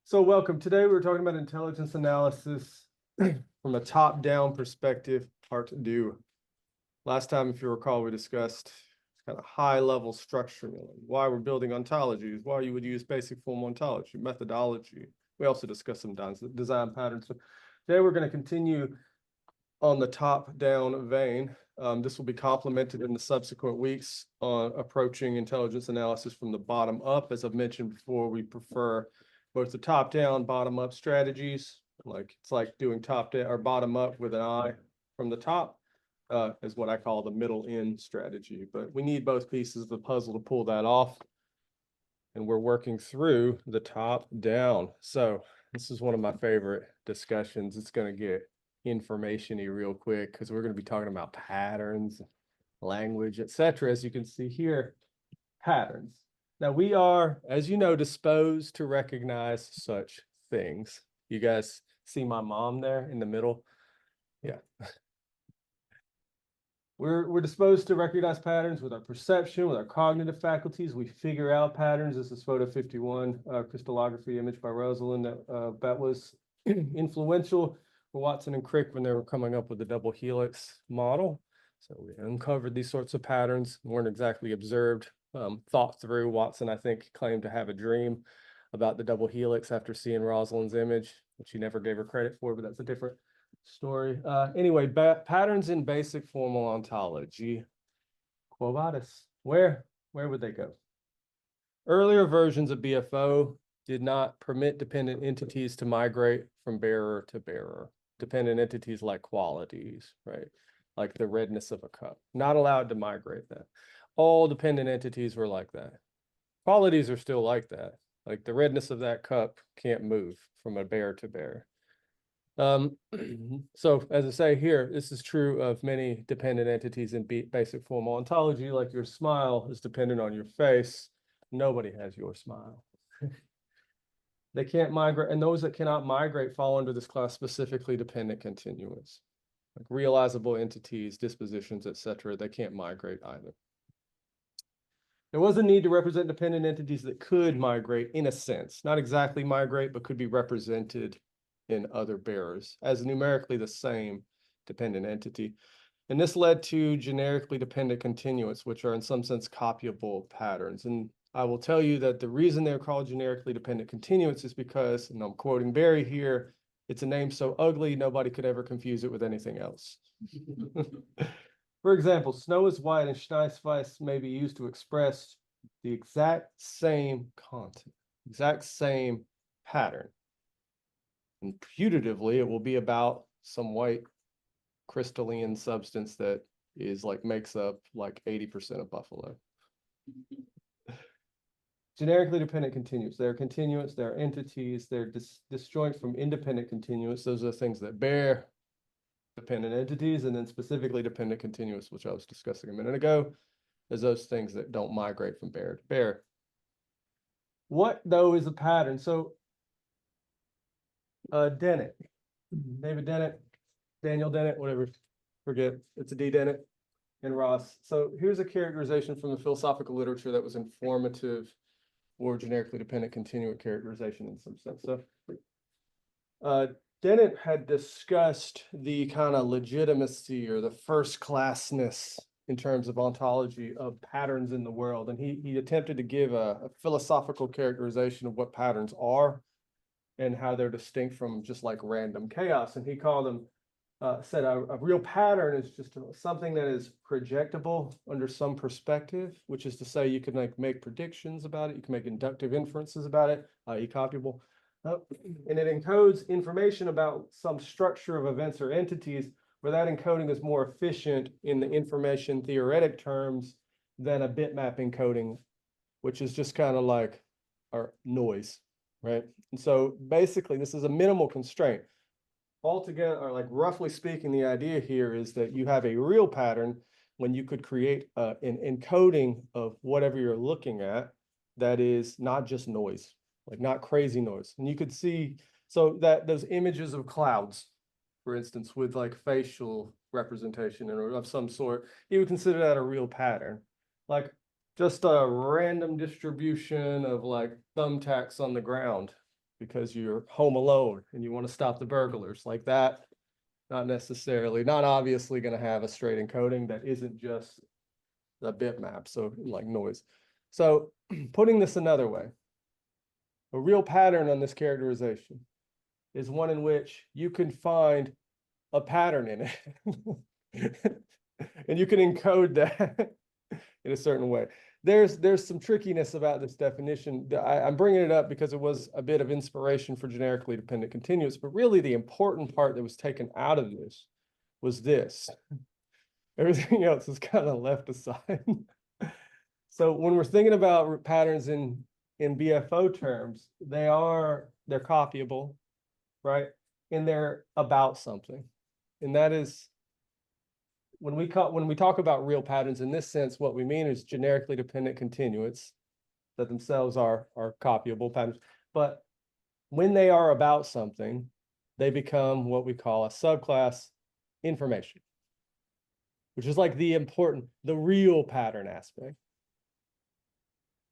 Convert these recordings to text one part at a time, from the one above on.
So welcome. Today we're talking about intelligence analysis from a top-down perspective, part two. Last time, if you recall, we discussed kind of high-level structure, why we're building ontologies, why you would use basic form ontology, methodology. We also discussed some design patterns. So today we're going to continue on the top-down vein. This will be complemented in the subsequent weeks on approaching intelligence analysis from the bottom up. As I've mentioned before, we prefer both the top-down, bottom-up strategies. It's like doing top-down or bottom-up with an eye from the top is what I call the middle-in strategy. But we need both pieces of the puzzle to pull that off. And we're working through the top-down. So this is one of my favorite discussions. It's going to get information-y real quick because we're going to be talking about patterns, language, etc. As you can see here, patterns. Now we are, as you know, disposed to recognize such things. You guys see my mom there in the middle? Yeah. We're disposed to recognize patterns with our perception, with our cognitive faculties. We figure out patterns. This is photo 51, crystallography image by Rosalind. That was influential for Watson and Crick when they were coming up with the double helix model. So we uncovered these sorts of patterns, weren't exactly observed, thought through. Watson, I think, claimed to have a dream about the double helix after seeing Rosalind's image, which he never gave her credit for, but that's a different story. Anyway, patterns in basic formal ontology. Quo vadis. Where would they go? Earlier versions of BFO did not permit dependent entities to migrate from bearer to bearer. Dependent entities like qualities, right? Like the redness of a cup. Not allowed to migrate that. All dependent entities were like that. Qualities are still like that. Like the redness of that cup can't move from a bearer to bearer. So as I say here, this is true of many dependent entities in basic formal ontology, like your smile is dependent on your face. Nobody has your smile. They can't migrate, and those that cannot migrate fall under this class specifically dependent continuous. Like realizable entities, dispositions, etc. They can't migrate either. There was a need to represent dependent entities that could migrate in a sense, not exactly migrate, but could be represented in other bearers as numerically the same dependent entity. And this led to generically dependent continuous, which are in some sense copyable patterns. And I will tell you that the reason they're called generically dependent continuous is because, and I'm quoting Barry here, it's a name so ugly, nobody could ever confuse it with anything else. For example, snow is white and Schneisweiss may be used to express the exact same content, exact same pattern. And putatively, it will be about some white crystalline substance that is like makes up like 80% of buffalo. Generically dependent continuous. They're continuous, they're entities, they're disjoint from independent continuous. Those are the things that bear dependent entities, and then specifically dependent continuous, which I was discussing a minute ago, is those things that don't migrate from bear to bear. What, though, is a pattern? So Dennett, David Dennett, Daniel Dennett, whatever, forget, it's a D Dennett, and Ross. So here's a characterization from the philosophical literature that was informative or generically dependent continuate characterization in some sense. So Dennett had discussed the kind of legitimacy or the first classness in terms of ontology of patterns in the world. And he attempted to give a philosophical characterization of what patterns are and how they're distinct from just like random chaos. And he called them, said a real pattern is just something that is projectable under some perspective, which is to say you can like make predictions about it, you can make inductive inferences about it, i.e. copyable. And it encodes information about some structure of events or entities where that encoding is more efficient in the information theoretic terms than a bitmap encoding, which is just kind of like our noise, right? And so basically this is a minimal constraint. Altogether, or like roughly speaking, the idea here is that you have a real pattern when you could create an encoding of whatever you're looking at that is not just noise, like not crazy noise. And you could see, so that those images of clouds, for instance, with like facial representation or of some sort, you would consider that a real pattern. Like just a random distribution of like thumbtacks on the ground because you're home alone and you want to stop the burglars like that. Not necessarily, not obviously going to have a straight encoding that isn't just the bitmap, so like noise. So putting this another way, a real pattern on this characterization is one in which you can find a pattern in it. And you can encode that in a certain way. There's some trickiness about this definition. I'm bringing it up because it was a bit of inspiration for generically dependent continuous, but really the important part that was taken out of this was this. Everything else is kind of left aside. So when we're thinking about patterns in BFO terms, they're copyable, right? And they're about something. And that is when we talk about real patterns in this sense, what we mean is generically dependent continuates that themselves are copyable patterns. But when they are about something, they become what we call a subclass information, which is like the real pattern aspect.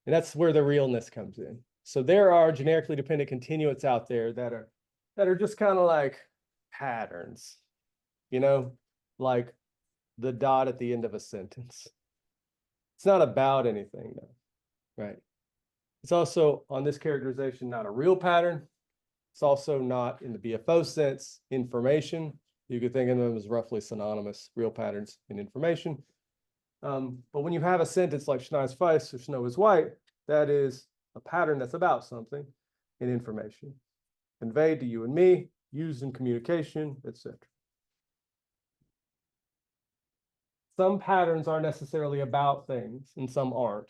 And that's where the realness comes in. So there are generically dependent continuates out there that are just kind of like patterns, you know, like the dot at the end of a sentence. It's not about anything, though, right? It's also, on this characterization, not a real pattern. It's also not, in the BFO sense, information. You could think of them as roughly synonymous, real patterns in information. But when you have a sentence like Schnee is weiß or snow is white, that is a pattern that's about something in information, conveyed to you and me, used in communication, etc. Some patterns are necessarily about things and some aren't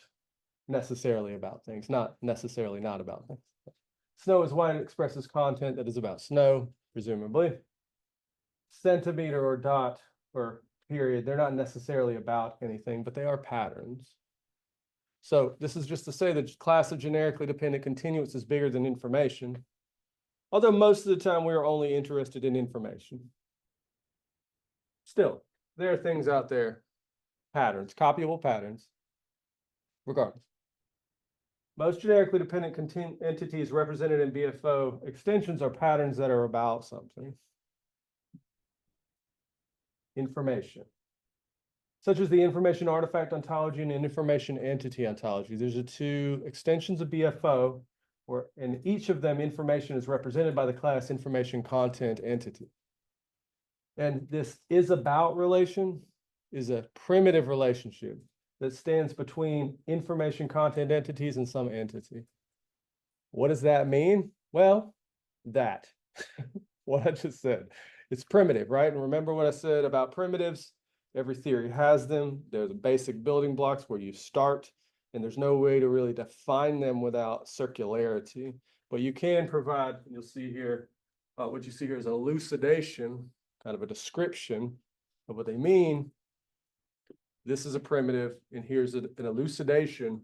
necessarily about things, not necessarily not about things. Snow is white, it expresses content that is about snow, presumably. Centimeter or dot or period, they're not necessarily about anything, but they are patterns. So this is just to say that the class of generically dependent continuous is bigger than information, although most of the time we are only interested in information. Still, there are things out there, patterns, copyable patterns, regardless. Most generically dependent entities represented in BFO extensions are patterns that are about something. Information, such as the information artifact ontology and information entity ontology. These are two extensions of BFO, where in each of them, information is represented by the class information content entity. And this is about relation is a primitive relationship that stands between information content entities and some entity. What does that mean? Well, that, what I just said. It's primitive, right? And remember what I said about primitives? Every theory has them. They're the basic building blocks where you start, and there's no way to really define them without circularity. But you can provide, you'll see here, what you see here is an elucidation, kind of a description of what they mean. This is a primitive, and here's an elucidation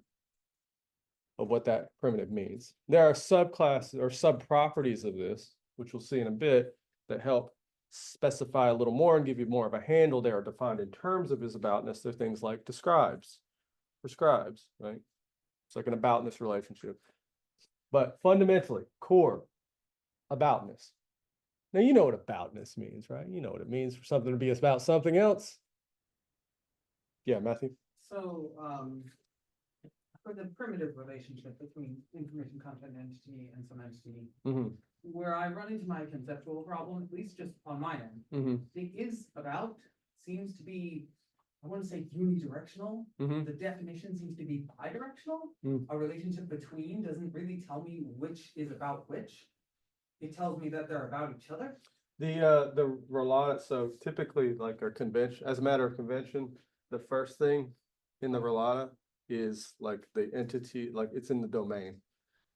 of what that primitive means. There are subclasses or subproperties of this, which we'll see in a bit, that help specify a little more and give you more of a handle. They are defined in terms of his aboutness. They're things like describes, prescribes, right? It's like an aboutness relationship. But fundamentally, core, aboutness. Now, you know what aboutness means, right? You know what it means for something to be about something else. Yeah, Matthew? So, for the primitive relationship between information content entity and some entity, where I run into my conceptual problem, at least just on my end, the is about seems to be, I want to say unidirectional. The definition seems to be bidirectional. A relationship between doesn't really tell me which is about which. It tells me that they're about each other. The relata, so typically like a convention, as a matter of convention, the first thing in the relata is like the entity, like it's in the domain.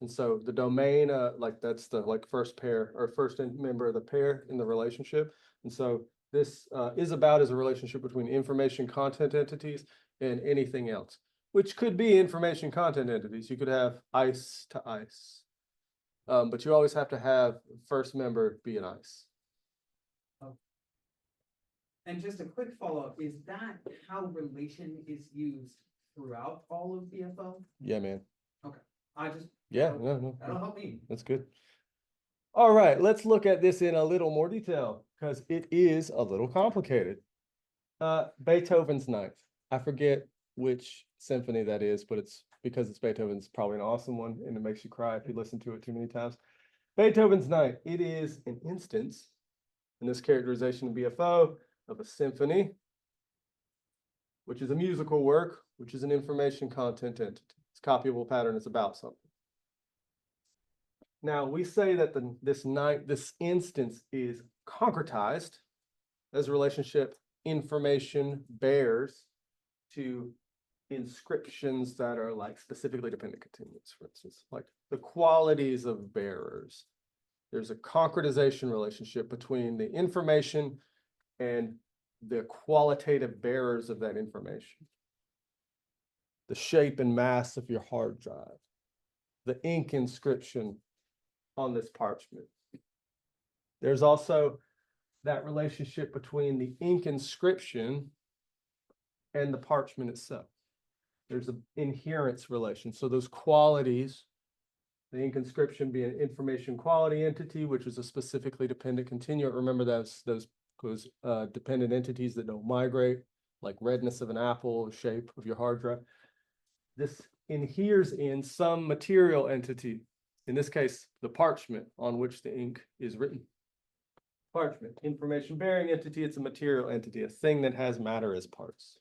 And so the domain, like that's the like first pair or first member of the pair in the relationship. And so this is about as a relationship between information content entities and anything else, which could be information content entities. You could have ice to ice, but you always have to have first member be an ice. And just a quick follow-up, is that how relation is used throughout all of BFO? Yeah, man. Okay. I just no, that'll help me. That's good. All right, let's look at this in a little more detail because it is a little complicated. Beethoven's Ninth. I forget which symphony that is, but it's because it's Beethoven's probably an awesome one, and it makes you cry if you listen to it too many times. Beethoven's Ninth. It is an instance in this characterization of BFO of a symphony, which is a musical work, which is an information content entity. It's copyable pattern. It's about something. Now we say that this instance is concretized as a relationship information bears to inscriptions that are like specifically dependent continuous, for instance, like the qualities of bearers. There's a concretization relationship between the information and the qualitative bearers of that information. The shape and mass of your hard drive, the ink inscription on this parchment. There's also that relationship between the ink inscription and the parchment itself. There's an inherence relation. So those qualities, the ink inscription being an information quality entity, which is a specifically dependent continuant. Remember those dependent entities that don't migrate, like redness of an apple, shape of your hard drive. This inheres in some material entity, in this case, the parchment on which the ink is written. Parchment, information bearing entity, it's a material entity, a thing that has matter as parts.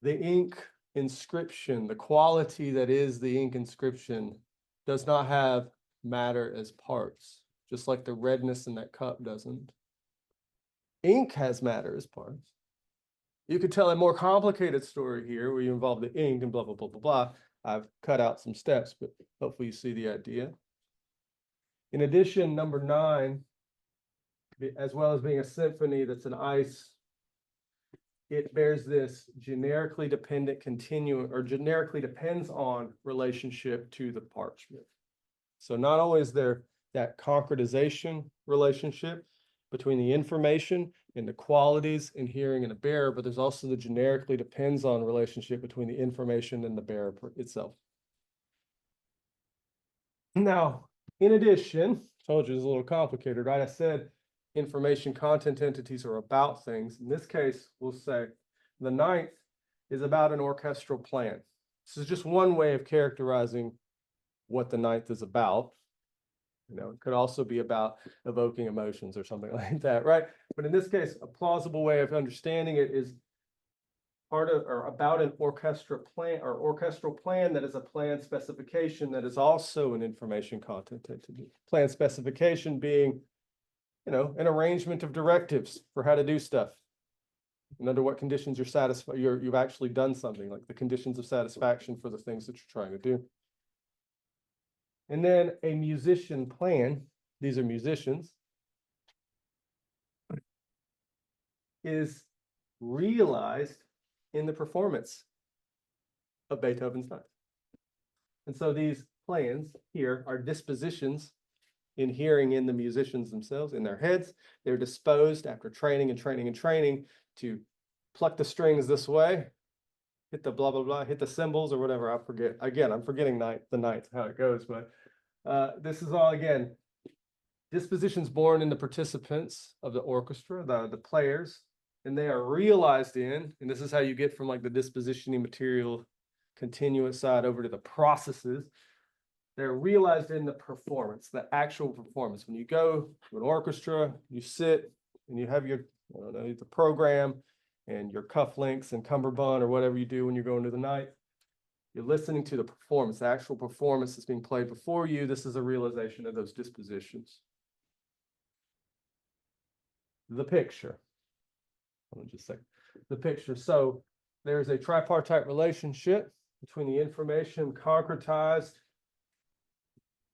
The ink inscription, the quality that is the ink inscription, does not have matter as parts, just like the redness in that cup doesn't. Ink has matter as parts. You could tell a more complicated story here where you involve the ink and blah, blah, blah, blah, blah. I've cut out some steps, but hopefully you see the idea. In addition, number 9, as well as being a symphony that's an ice, it bears this generically dependent continuum, or generically depends on relationship to the parchment. So not only is there that concretization relationship between the information and the qualities inhering in a bearer, but there's also the generically depends on relationship between the information and the bearer itself. Now, in addition, told you it's a little complicated, right? I said information content entities are about things. In this case, we'll say the 9th is about an orchestral plan. This is just one way of characterizing what the 9th is about. You know, it could also be about evoking emotions or something like that, right? But in this case, a plausible way of understanding it is part of or about an orchestral plan that is a plan specification that is also an information content entity. Plan specification being, you know, an arrangement of directives for how to do stuff and under what conditions you're satisfied, you've actually done something, like the conditions of satisfaction for the things that you're trying to do. And then a musician plan, these are musicians, is realized in the performance of Beethoven's Ninth. And so these plans here are dispositions inhering in the musicians themselves, in their heads. They're disposed after training and training and training to pluck the strings this way, hit the blah, blah, blah, hit the cymbals or whatever. I forget. Again, I'm forgetting the ninth, how it goes, but this is all, again, dispositions born in the participants of the orchestra, the players, and they are realized in, and this is how you get from like the dispositioning material continuous side over to the processes. They're realized in the performance, the actual performance. When you go to an orchestra, you sit and you have your, I don't know, the program and your cufflinks and cummerbund or whatever you do when you're going to the night. You're listening to the performance, the actual performance that's being played before you. This is a realization of those dispositions. The picture. Let me just say the picture. So there's a tripartite relationship between the information concretized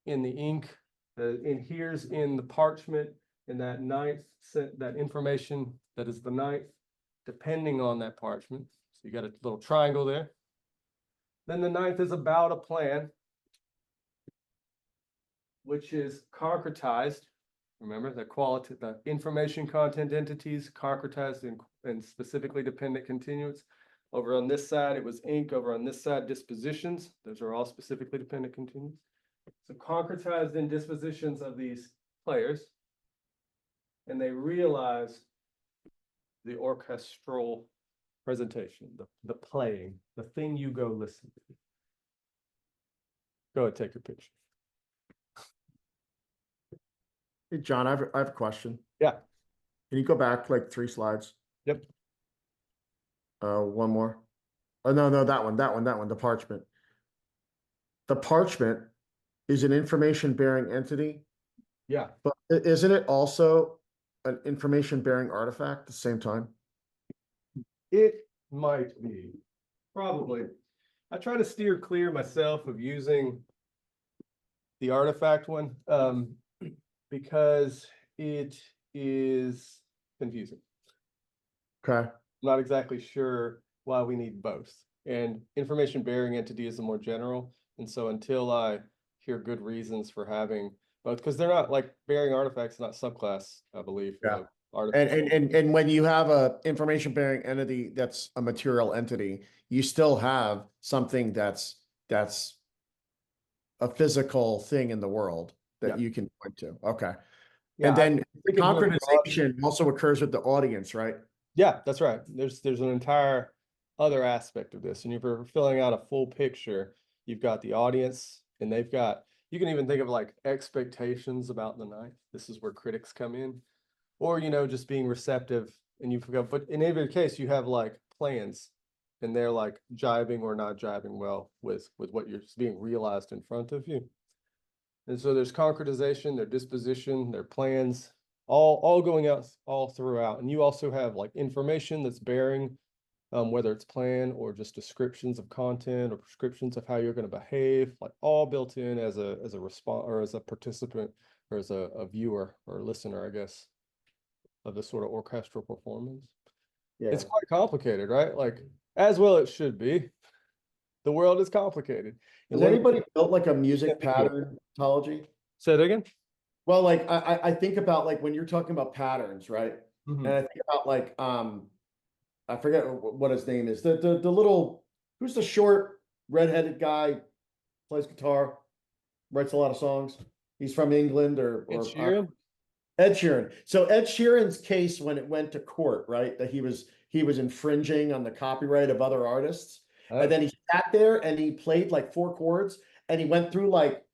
in the ink that inheres in the parchment and that 9th, that information that is the 9th, depending on that parchment. So you got a little triangle there. Then the 9th is about a plan, which is concretized. Remember the quality, the information content entities concretized in specifically dependent continuants. Over on this side, it was ink. Over on this side, dispositions. Those are all specifically dependent continuants. So concretized in dispositions of these players, and they realize the orchestral presentation, the playing, the thing you go listen to. Go ahead, take your picture. Hey, John, I have a question. Yeah. Can you go back like 3 slides? Yep. One more. Oh, no, that one, the parchment. The parchment is an information-bearing entity, Yeah. but isn't it also an information-bearing artifact at the same time? It might be, probably. I try to steer clear myself of using the artifact one, because it is confusing. Okay. I'm not exactly sure why we need both. And information bearing entity is the more general. And so until I hear good reasons for having both, because they're not like bearing artifacts, not subclass, I believe. Yeah. Of artifact. And when you have a information-bearing entity that's a material entity, you still have something that's a physical thing in the world that Yeah. you can point to. Okay. Yeah, And then I think of it broadly. concretization also occurs with the audience, right? Yeah, that's right. There's an entire other aspect of this. And if you're filling out a full picture, you've got the audience and they've got, you can even think of like expectations about the night. This is where critics come in. Or, just being receptive and you forgot, but in every case, you have like plans and they're like jiving or not jiving well with what you're being realized in front of you. And so there's concretization, their disposition, their plans, all going out all throughout. And you also have like information that's bearing, whether it's plan or just descriptions of content or prescriptions of how you're going to behave, like all built in as a response or as a participant or as a viewer or listener, I guess, of this sort of orchestral performance. Yeah. It's quite complicated, right? Like, as well it should be. The world is complicated. Has anybody built like a music Yeah. pattern ontology? Say it again. Well, like I think about like when you're talking about patterns, right? Mhm. And I think about like I forget what his name is. The little, who's the short redheaded guy, plays guitar, writes a lot of songs. He's from England or Ed Sheeran? Ed Sheeran. So Ed Sheeran's case when it went to court, right? That he was infringing on the copyright of other artists. Oh. And then he sat there and he played like 4 chords and he went through like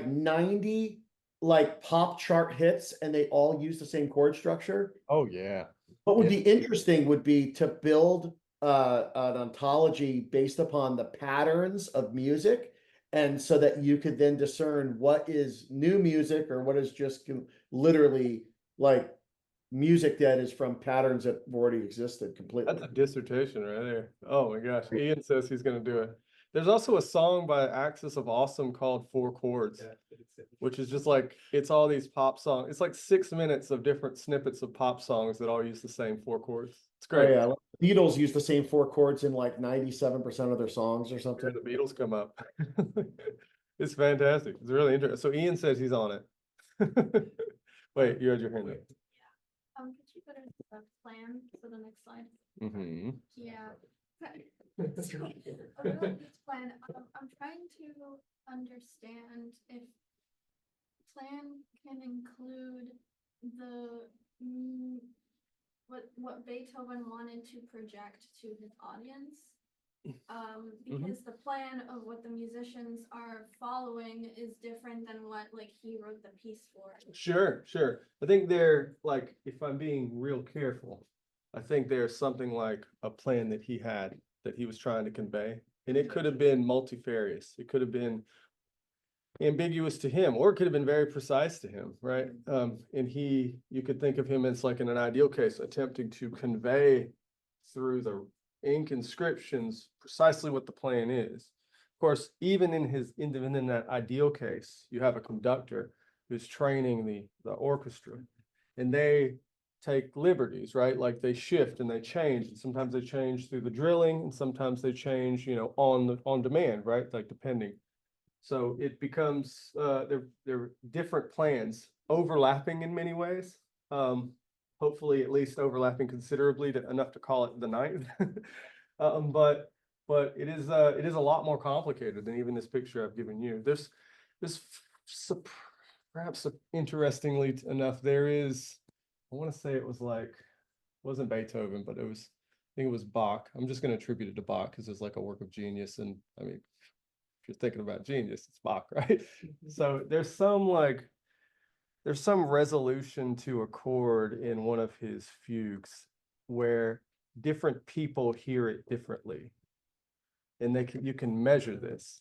90 like pop chart hits and they all use the same chord structure. Oh yeah. What would be interesting would be to build an ontology based upon the patterns of music, and so that you could then discern what is new music or what is just literally like music that is from patterns that already existed completely. That's a dissertation right there. Oh my gosh. Ian says he's going to do it. There's also a song by Axis of Awesome called 4 Chords, which is just like, it's all these pop songs. It's like 6 minutes of different snippets of pop songs that all use the same 4 chords. It's great. Oh, yeah. Beatles use the same 4 chords in like 97% of their songs or something. The Beatles come up. It's fantastic. It's really interesting. So Ian says he's on it. Wait, you had your hand up. Could you go to the plan for the next slide? Mm-hmm. Yeah. So, a really good plan. I'm trying to understand if plan can include the what Beethoven wanted to project to his audience. Because the plan of what the musicians are following is different than what like he wrote the piece for. Sure. I think they're like, if I'm being real careful, I think there's something like a plan that he had that he was trying to convey. And it could have been multifarious. It could have been ambiguous to him, or it could have been very precise to him, right? And you could think of him as like in an ideal case, attempting to convey through the ink inscriptions precisely what the plan is. Of course, even in that ideal case, you have a conductor who's training the orchestra, and they take liberties, right? Like they shift and they change, and sometimes they change through the drilling, and sometimes they change, on demand, right? Like depending. So it becomes they're different plans overlapping in many ways. Hopefully at least overlapping considerably enough to call it the ninth. But it is a lot more complicated than even this picture I've given you. This perhaps interestingly enough, there is, I want to say it was like, wasn't Beethoven, but it was, I think it was Bach. I'm just going to attribute it to Bach because it's like a work of genius. And I mean, if you're thinking about genius, it's Bach, right? So there's some resolution to a chord in one of his fugues where different people hear it differently. And you can measure this.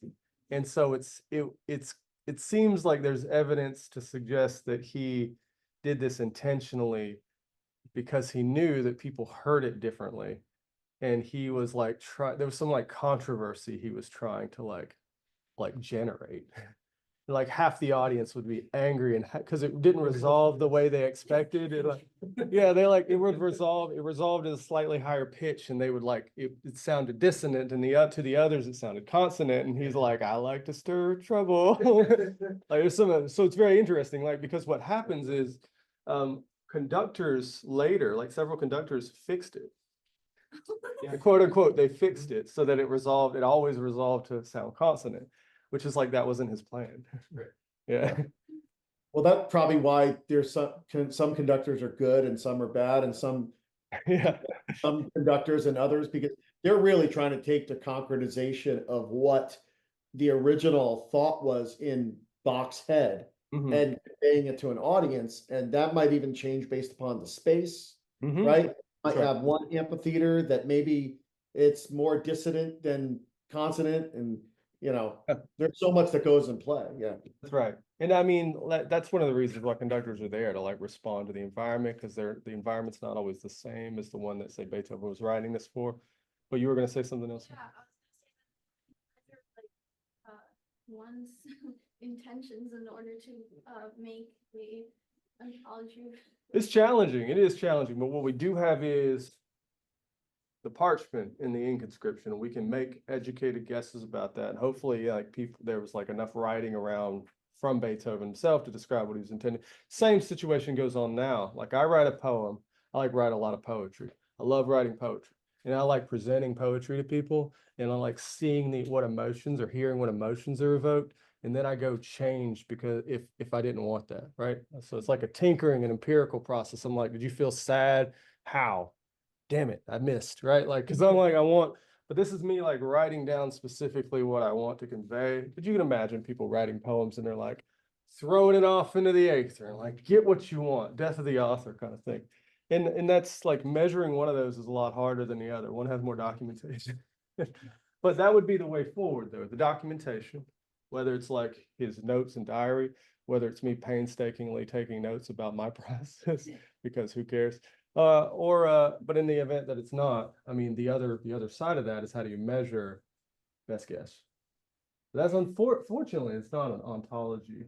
And so it seems like there's evidence to suggest that he did this intentionally because he knew that people heard it differently. And he was like, there was some like controversy he was trying to like generate. Like half the audience would be angry and because it didn't resolve the way they expected. It like, yeah, it resolved at a slightly higher pitch, and they would like it sounded dissonant, and to the others it sounded consonant. And he's like, I like to stir trouble. Like there's so it's very interesting, like because what happens is conductors later, like several conductors fixed it. Yeah, quote unquote, they fixed it so that it always resolved to sound consonant, which is like that wasn't his plan. Right. Yeah. Well, that's probably why there's some conductors are good and some are bad, and some conductors and others, because they're really trying to take the concretization of what the original thought was in Bach's head and conveying it to an audience, and that might even change based upon the space, right? Might have one amphitheater that maybe it's more dissonant than consonant, and there's so much that goes in play. Yeah, that's right. And I mean, that's one of the reasons why conductors are there, to like respond to the environment, because the environment's not always the same as the one that, say, Beethoven was writing this for. But you were going to say something else? Yeah, I was gonna say that one's intentions in order to make the ontology. It's challenging. It is challenging. But what we do have is the parchment in the ink inscription. We can make educated guesses about that. And hopefully, like there was like enough writing around from Beethoven himself to describe what he was intending. Same situation goes on now. Like I write a poem. I write a lot of poetry. I love writing poetry. And I like presenting poetry to people. And I like seeing what emotions or hearing what emotions are evoked. And then I go change because if I didn't want that, right? So it's like a tinkering and empirical process. I'm like, did you feel sad? How? Damn it, I missed, right? Like, because I'm like, but this is me like writing down specifically what I want to convey. But you can imagine people writing poems and they're like throwing it off into the aether and like, get what you want, death of the author kind of thing. And that's like measuring one of those is a lot harder than the other. One has more documentation. But that would be the way forward, though, the documentation, whether it's like his notes and diary, whether it's me painstakingly taking notes about my process, because who cares? But in the event that it's not, I mean, the other side of that is, how do you measure best guess? That's unfortunately, it's not an ontology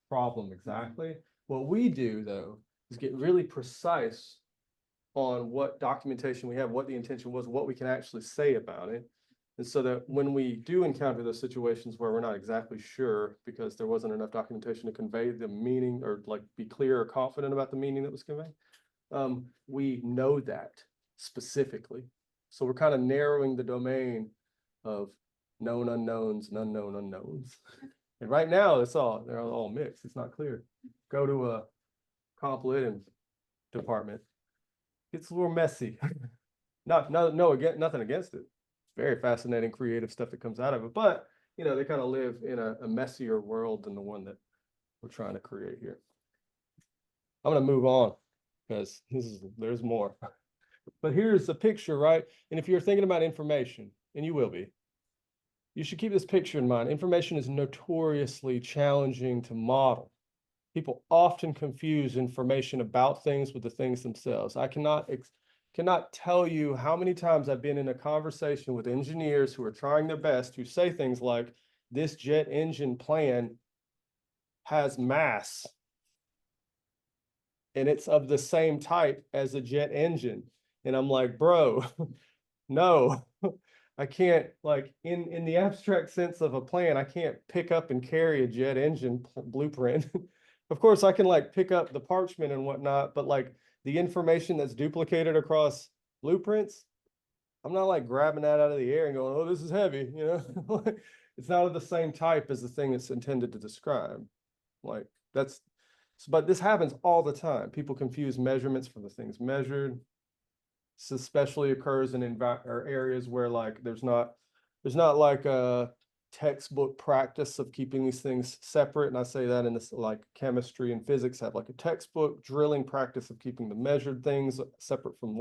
problem exactly. What we do, though, is get really precise on what documentation we have, what the intention was, what we can actually say about it. And so that when we do encounter those situations where we're not exactly sure because there wasn't enough documentation to convey the meaning, or like be clear or confident about the meaning that was conveyed, we know that specifically. So we're kind of narrowing the domain of known unknowns and unknown unknowns. And right now they're all mixed. It's not clear. Go to a comp lit department. It's a little messy. Nothing against it. Very fascinating, creative stuff that comes out of it. But they kind of live in a messier world than the one that we're trying to create here. I'm gonna move on because there's more. But here's a picture, right? And if you're thinking about information, and you will be, you should keep this picture in mind. Information is notoriously challenging to model. People often confuse information about things with the things themselves. I cannot tell you how many times I've been in a conversation with engineers who are trying their best to say things like, this jet engine plan has mass and it's of the same type as a jet engine. And I'm like, bro, no, I can't, like in the abstract sense of a plan, I can't pick up and carry a jet engine blueprint. Of course, I can like pick up the parchment and whatnot, but like the information that's duplicated across blueprints, I'm not like grabbing that out of the air and going, oh, this is heavy, It's not of the same type as the thing it's intended to describe. Like but this happens all the time. People confuse measurements for the things measured. This especially occurs in areas where like there's not like a textbook practice of keeping these things separate. And I say that in this, like chemistry and physics have like a textbook drilling practice of keeping the measured things separate from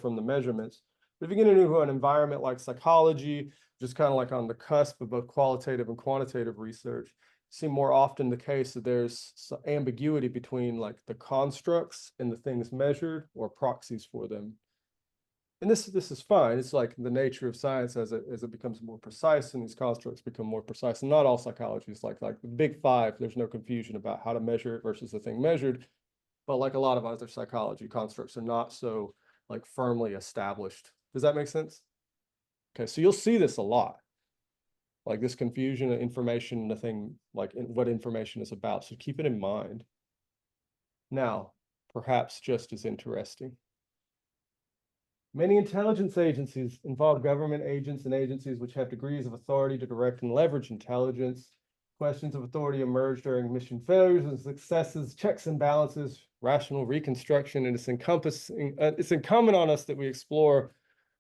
from the measurements. But if you get into an environment like psychology, just kind of like on the cusp of both qualitative and quantitative research, see more often the case that there's some ambiguity between like the constructs and the things measured or proxies for them. And this is fine. It's like the nature of science as it becomes more precise and these constructs become more precise. And not all psychology is like the big five. There's no confusion about how to measure it versus the thing measured. But like a lot of other psychology, constructs are not so like firmly established. Does that make sense? Okay, so you'll see this a lot. Like this confusion of information, the thing, like what information is about. So keep it in mind. Now, perhaps just as interesting. Many intelligence agencies involve government agents and agencies which have degrees of authority to direct and leverage intelligence. Questions of authority emerge during mission failures and successes, checks and balances, rational reconstruction, and it's incumbent on us that we explore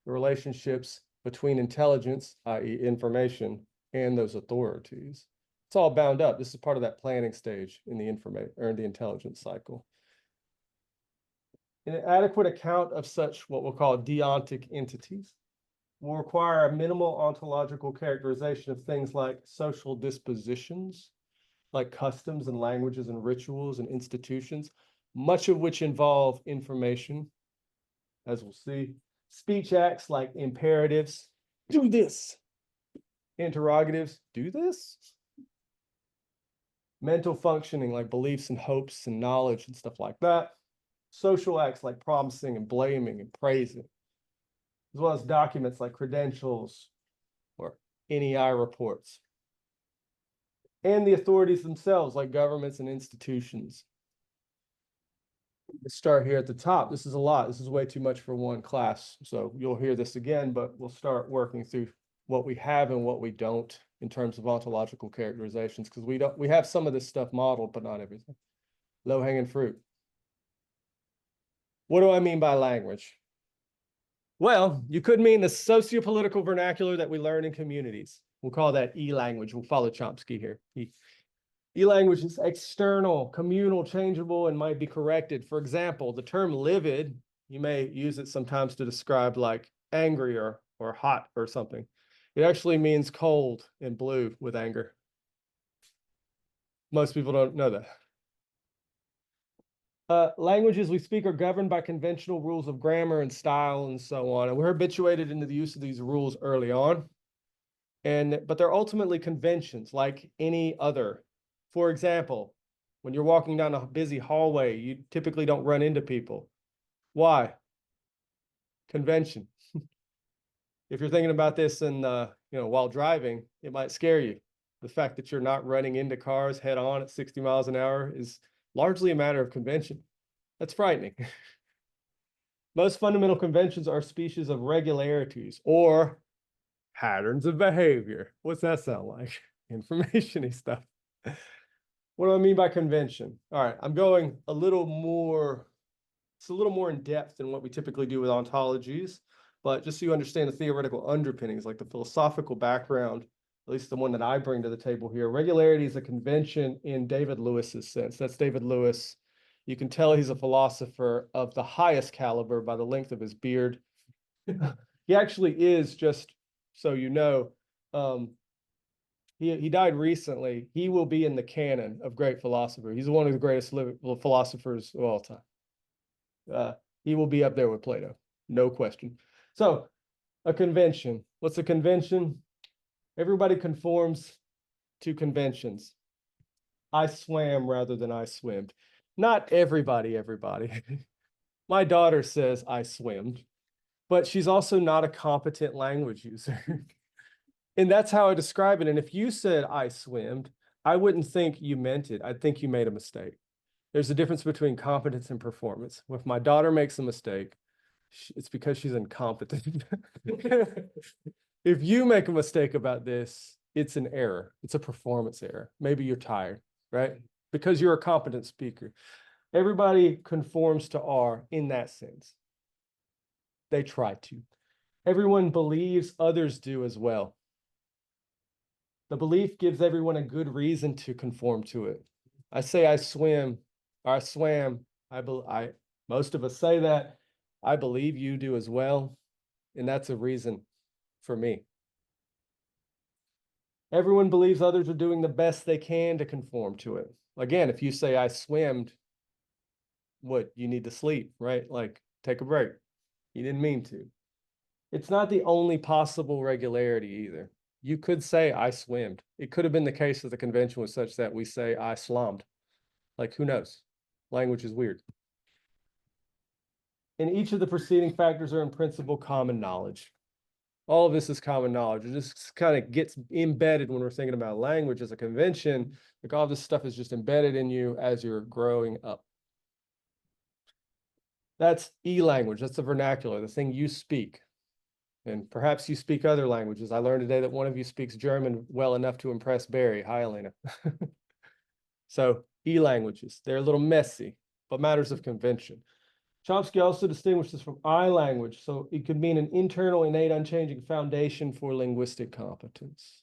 the relationships between intelligence, i.e. information, and those authorities. It's all bound up. This is part of that planning stage in the intelligence cycle. An adequate account of such what we'll call deontic entities will require a minimal ontological characterization of things like social dispositions, like customs and languages and rituals and institutions, much of which involve information, as we'll see. Speech acts like imperatives, do this. Interrogatives, do this. Mental functioning like beliefs and hopes and knowledge and stuff like that. Social acts like promising and blaming and praising, as well as documents like credentials or NEI reports. And the authorities themselves, like governments and institutions. Let's start here at the top. This is a lot. This is way too much for one class. So you'll hear this again, but we'll start working through what we have and what we don't in terms of ontological characterizations, because we have some of this stuff modeled, but not everything. Low-hanging fruit. What do I mean by language? Well, you could mean the sociopolitical vernacular that we learn in communities. We'll call that e-language. We'll follow Chomsky here. E-language is external, communal, changeable, and might be corrected. For example, the term livid, you may use it sometimes to describe like angry or hot or something. It actually means cold and blue with anger. Most people don't know that. Languages we speak are governed by conventional rules of grammar and style and so on. And we're habituated into the use of these rules early on. But they're ultimately conventions like any other. For example, when you're walking down a busy hallway, you typically don't run into people. Why? Convention. If you're thinking about this and while driving, it might scare you. The fact that you're not running into cars head on at 60 miles an hour is largely a matter of convention. That's frightening. Most fundamental conventions are species of regularities or patterns of behavior. What's that sound like? Information-y stuff. What do I mean by convention? All right, I'm going a little more, it's a little more in depth than what we typically do with ontologies, but just so you understand the theoretical underpinnings, like the philosophical background, at least the one that I bring to the table here. Regularity is a convention in David Lewis's sense. That's David Lewis. You can tell he's a philosopher of the highest caliber by the length of his beard. He actually is, just so you know, he died recently. He will be in the canon of great philosophers. He's one of the greatest philosophers of all time. He will be up there with Plato, no question. So, a convention. What's a convention? Everybody conforms to conventions. I swam rather than I swimmed. Not everybody. My daughter says I swimmed, but she's also not a competent language user. And that's how I describe it. And if you said I swimmed, I wouldn't think you meant it. I'd think you made a mistake. There's a difference between competence and performance. If my daughter makes a mistake, it's because she's incompetent. If you make a mistake about this, it's an error. It's a performance error. Maybe you're tired, right? Because you're a competent speaker. Everybody conforms to R in that sense. They try to. Everyone believes others do as well. The belief gives everyone a good reason to conform to it. I say I swim, or I swam. Most of us say that. I believe you do as well. And that's a reason for me. Everyone believes others are doing the best they can to conform to it. Again, if you say I swam, what, you need to sleep, right? Like, take a break. You didn't mean to. It's not the only possible regularity either. You could say I swimmed. It could have been the case that the convention was such that we say I slommed. Like, who knows? Language is weird. And each of the preceding factors are in principle common knowledge. All of this is common knowledge. It just kind of gets embedded when we're thinking about language as a convention. Like, all this stuff is just embedded in you as you're growing up. That's e-language. That's the vernacular, the thing you speak. And perhaps you speak other languages. I learned today that one of you speaks German well enough to impress Barry. Hi, Elena. So e-languages, they're a little messy, but matters of convention. Chomsky also distinguishes from I-language. So it could mean an internal, innate, unchanging foundation for linguistic competence.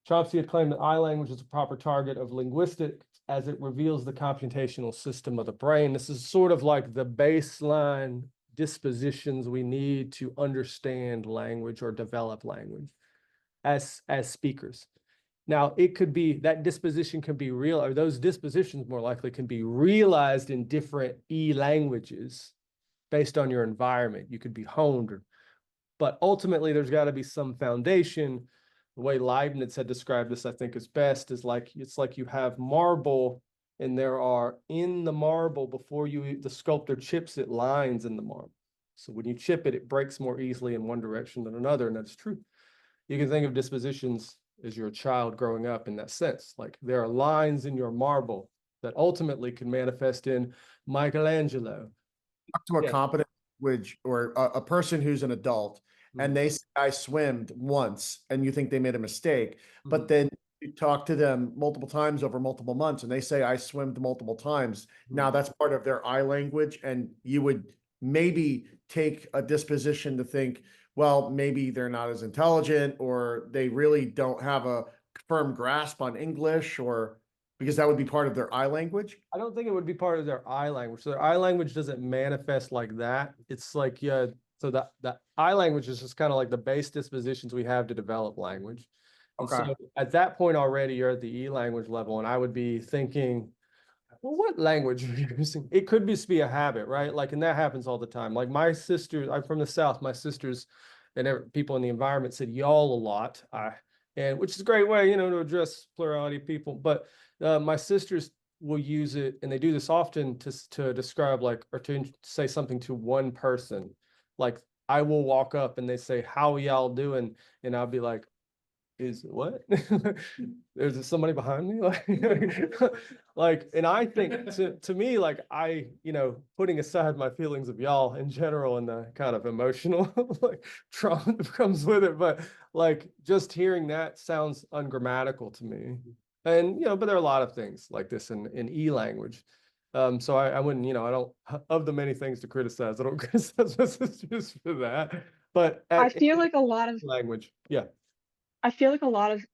Chomsky had claimed that I-language is a proper target of linguistics as it reveals the computational system of the brain. This is sort of like the baseline dispositions we need to understand language or develop language as speakers. Now, it could be that disposition can be real, or those dispositions more likely can be realized in different e-languages based on your environment. You could be honed, but ultimately there's got to be some foundation. The way Leibniz had described this, I think, is best, is like, it's like you have marble, and there are in the marble, before the sculptor chips it, lines in the marble. So when you chip it, it breaks more easily in one direction than another, and that's true. You can think of dispositions as you're a child growing up in that sense. Like, there are lines in your marble that ultimately can manifest in Michelangelo. Talk to a competent language or a person who's an adult, and they say I swimmed once, and you think they made a mistake, but then you talk to them multiple times over multiple months, and they say I swimmed multiple times. Now that's part of their I language, and you would maybe take a disposition to think, well, maybe they're not as intelligent, or they really don't have a firm grasp on English, or because that would be part of their I language. I don't think it would be part of their I language. So their I language doesn't manifest like that. It's like, yeah, so the I language is just kind of like the base dispositions we have to develop language. And Okay. so at that point already, you're at the E language level, and I would be thinking, well, what language are you using? It could just be a habit, right? Like, and that happens all the time. Like, my sisters, I'm from the South, my sisters and people in the environment said y'all a lot. And which is a great way, to address plurality of people. But my sisters will use it, and they do this often to describe, like, or to say something to one person. Like, I will walk up and they say, how y'all doing? And I'll be like, is what? There's somebody behind me? Like, and I think to me, like, putting aside my feelings of y'all in general and the kind of emotional like trauma that comes with it, but like, just hearing that sounds ungrammatical to me. And but there are a lot of things like this in E language. So I wouldn't, I don't, of the many things to criticize, I don't criticize my sisters for that. But I feel like a lot of language, yeah. I feel like a lot of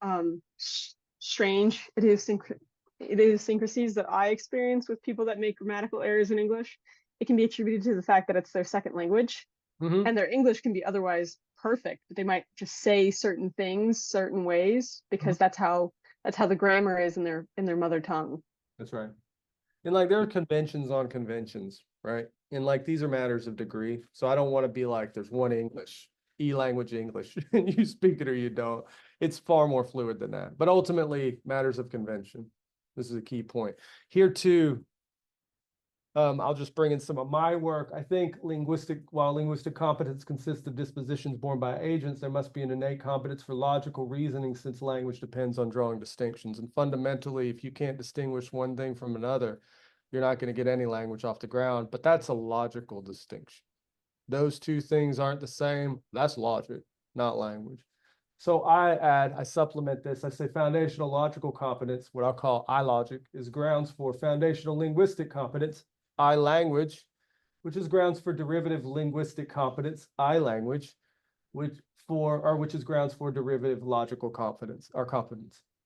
strange idiosyncrasies that I experience with people that make grammatical errors in English, it can be attributed to the fact that it's their second language, and their English can be otherwise perfect, but they might just say certain things certain ways because that's how the grammar is in their mother tongue. That's right. And like, there are conventions on conventions, right? And like, these are matters of degree. So I don't want to be like, there's one English, E-language English, and you speak it or you don't. It's far more fluid than that. But ultimately, matters of convention. This is a key point. Here too, I'll just bring in some of my work. I think while linguistic competence consists of dispositions born by agents, there must be an innate competence for logical reasoning, since language depends on drawing distinctions. And fundamentally, if you can't distinguish one thing from another, you're not going to get any language off the ground. But that's a logical distinction. Those two things aren't the same. That's logic, not language. So I supplement this. I say foundational logical competence, what I'll call I-logic, is grounds for foundational linguistic competence, I-language, which is grounds for derivative linguistic competence, I-language, which is grounds for derivative logical competence,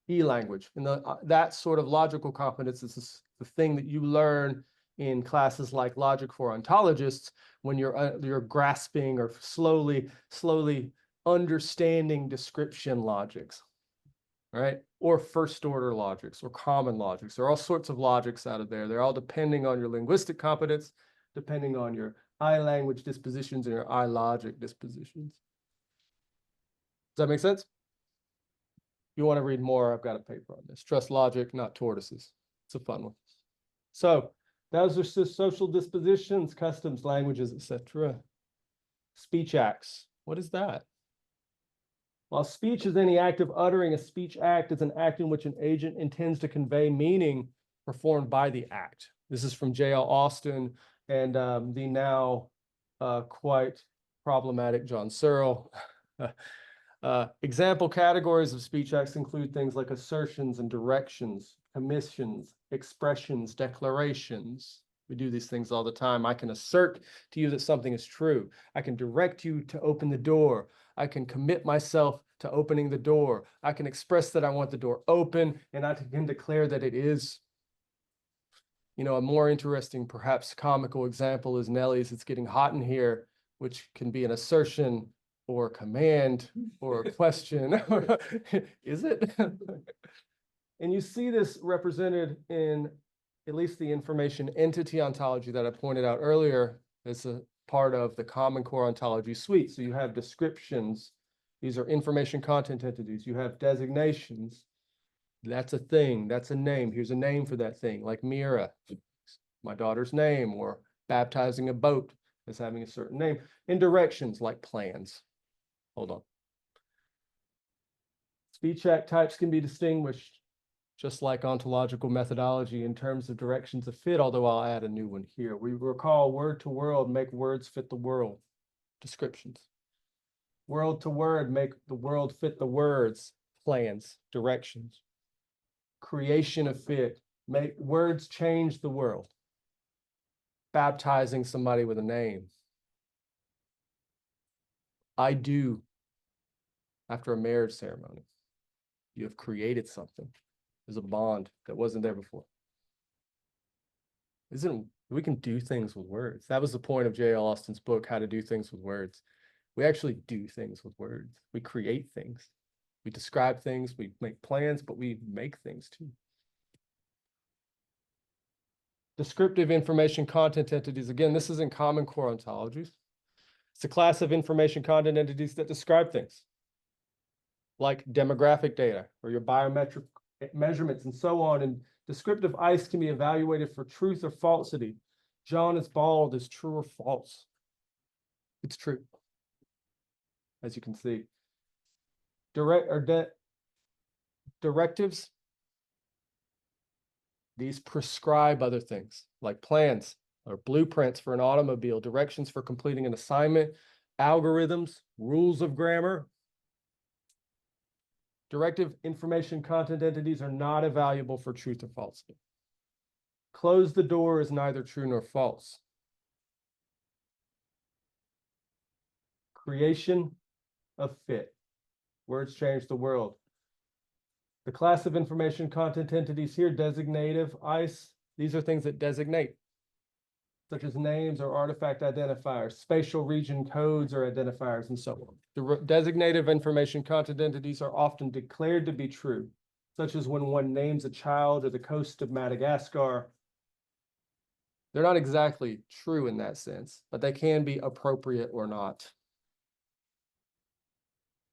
E-language. And that sort of logical competence is the thing that you learn in classes like Logic for Ontologists when you're grasping or slowly understanding description logics, right? Or first order logics or common logics. There are all sorts of logics out of there. They're all depending on your linguistic competence, depending on your I-language dispositions and your I-logic dispositions. Does that make sense? If you want to read more, I've got a paper on this. Trust logic, not tortoises. It's a fun one. So those are social dispositions, customs, languages, etc. Speech acts. What is that? While speech is any act of uttering, a speech act is an act in which an agent intends to convey meaning performed by the act. This is from J.L. Austin and the now quite problematic John Searle. Example categories of speech acts include things like assertions and directions, commissions, expressions, declarations. We do these things all the time. I can assert to you that something is true. I can direct you to open the door. I can commit myself to opening the door. I can express that I want the door open, and I can declare that it is. You know, a more interesting, perhaps comical example is Nellie's "It's getting hot in here," which can be an assertion or a command or a question. Is it? And you see this represented in at least the information entity ontology that I pointed out earlier as a part of the Common Core ontology suite. So you have descriptions. These are information content entities. You have designations. That's a thing. That's a name. Here's a name for that thing, like Mira, my daughter's name, or baptizing a boat as having a certain name. And directions, like plans. Hold on. Speech act types can be distinguished, just like ontological methodology, in terms of directions of fit, although I'll add a new one here. We recall word to world, make words fit the world. Descriptions. World to word, make the world fit the words. Plans, directions. Creation of fit, make words change the world. Baptizing somebody with a name. I do. After a marriage ceremony, you have created something. There's a bond that wasn't there before. We can do things with words. That was the point of J.L. Austin's book, How to Do Things with Words. We actually do things with words. We create things. We describe things, we make plans, but we make things too. Descriptive information content entities. Again, this is in Common Core ontologies. It's a class of information content entities that describe things, like demographic data or your biometric measurements and so on. And descriptive ice can be evaluated for truth or falsity. John is bald is true or false? It's true, as you can see. Directives. These prescribe other things, like plans or blueprints for an automobile, directions for completing an assignment, algorithms, rules of grammar. Directive information content entities are not evaluable for truth or falsity. Close the door is neither true nor false. Creation of fit. Words change the world. The class of information content entities here, designative, ICE, these are things that designate, such as names or artifact identifiers, spatial region codes or identifiers, and so on. The designative information content entities are often declared to be true, such as when one names a child or the coast of Madagascar. They're not exactly true in that sense, but they can be appropriate or not,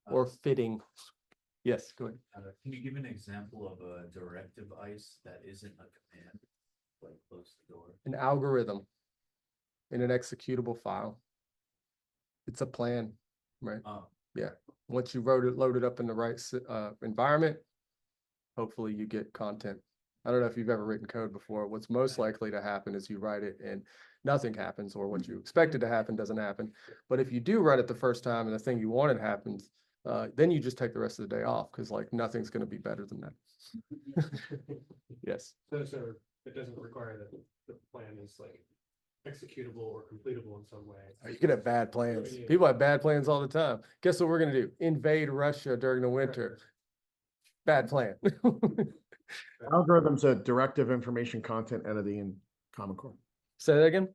or fitting. Yes, go ahead. Can you give an example of a directive ICE that isn't a command, like close the door? An algorithm in an executable file. It's a plan, right? Oh. Yeah. Once you load it up in the right environment, hopefully you get content. I don't know if you've ever written code before. What's most likely to happen is you write it and nothing happens, or what you expected to happen doesn't happen. But if you do write it the first time and the thing you wanted happens, then you just take the rest of the day off because like nothing's going to be better than that. Yes. So it doesn't require that the plan is like executable or completable in some way. You could have bad plans. Yeah. People have bad plans all the time. Guess what we're going to do? Invade Russia during the winter. Bad plan. Algorithm's a directive information content entity in Common Core. Say that again.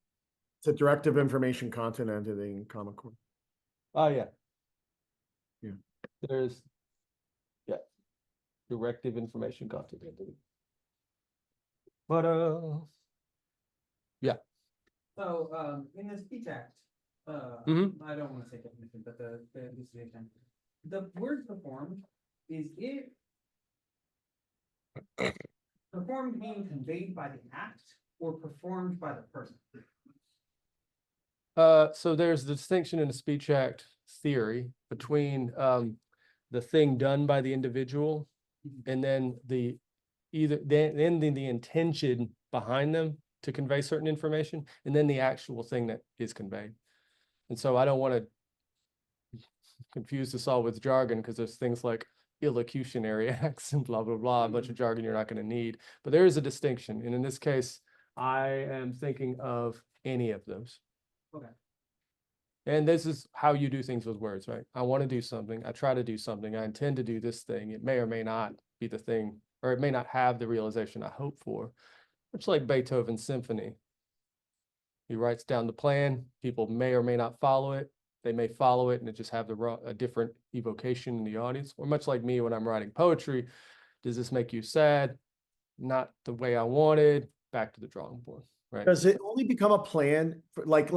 It's a directive information content entity in Common Core. Oh, yeah. Yeah. There's, yeah, directive information content entity. But, yeah. So, in the speech act, Mhm. I don't want to say definition, but the elucidation, the word performed, is it performed being conveyed by the act or performed by the person? So there's the distinction in the Speech Act theory between the thing done by the individual and then the intention behind them to convey certain information, and then the actual thing that is conveyed. And so I don't want to confuse this all with jargon because there's things like illocutionary acts and blah, blah, blah, a bunch of jargon you're not going to need. But there is a distinction. And in this case, I am thinking of any of those. Okay. And this is how you do things with words, right? I want to do something. I try to do something. I intend to do this thing. It may or may not be the thing, or it may not have the realization I hope for. Much like Beethoven's symphony. He writes down the plan. People may or may not follow it. They may follow it and it just have a different evocation in the audience. Or much like me when I'm writing poetry, does this make you sad? Not the way I wanted. Back to the drawing board, right? Does it only become a plan for like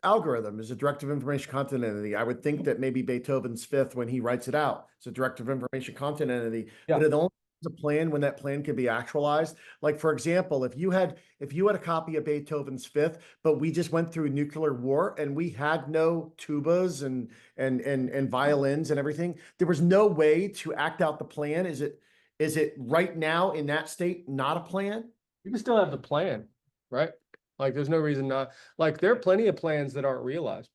algorithm is a directive information content entity? I would think that maybe Beethoven's Fifth, when he writes it out, it's a directive information content entity, but it only is a plan when that plan can be actualized. Like, for example, if you had a copy of Beethoven's Fifth, but we just went through nuclear war and we had no tubas and violins and everything, there was no way to act out the plan. Is it right now in that state not a plan? You can still have the plan, right? Like there's no reason not, like there are plenty of plans that aren't realized.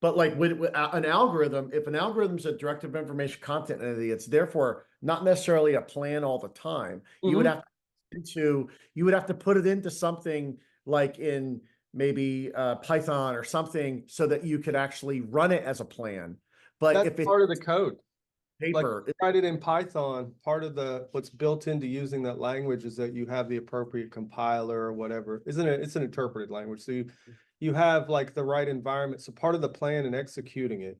But like with an algorithm, if an algorithm is a directive information content entity, it's therefore not necessarily a plan all the time. You would have to put it into something like in maybe Python or something so that you could actually run it as a plan. But That's if it's part of the code. paper, Like write it in Python, part of what's built into using that language is that you have the appropriate compiler or whatever. It's an interpreted language. So you have like the right environment. So part of the plan in executing it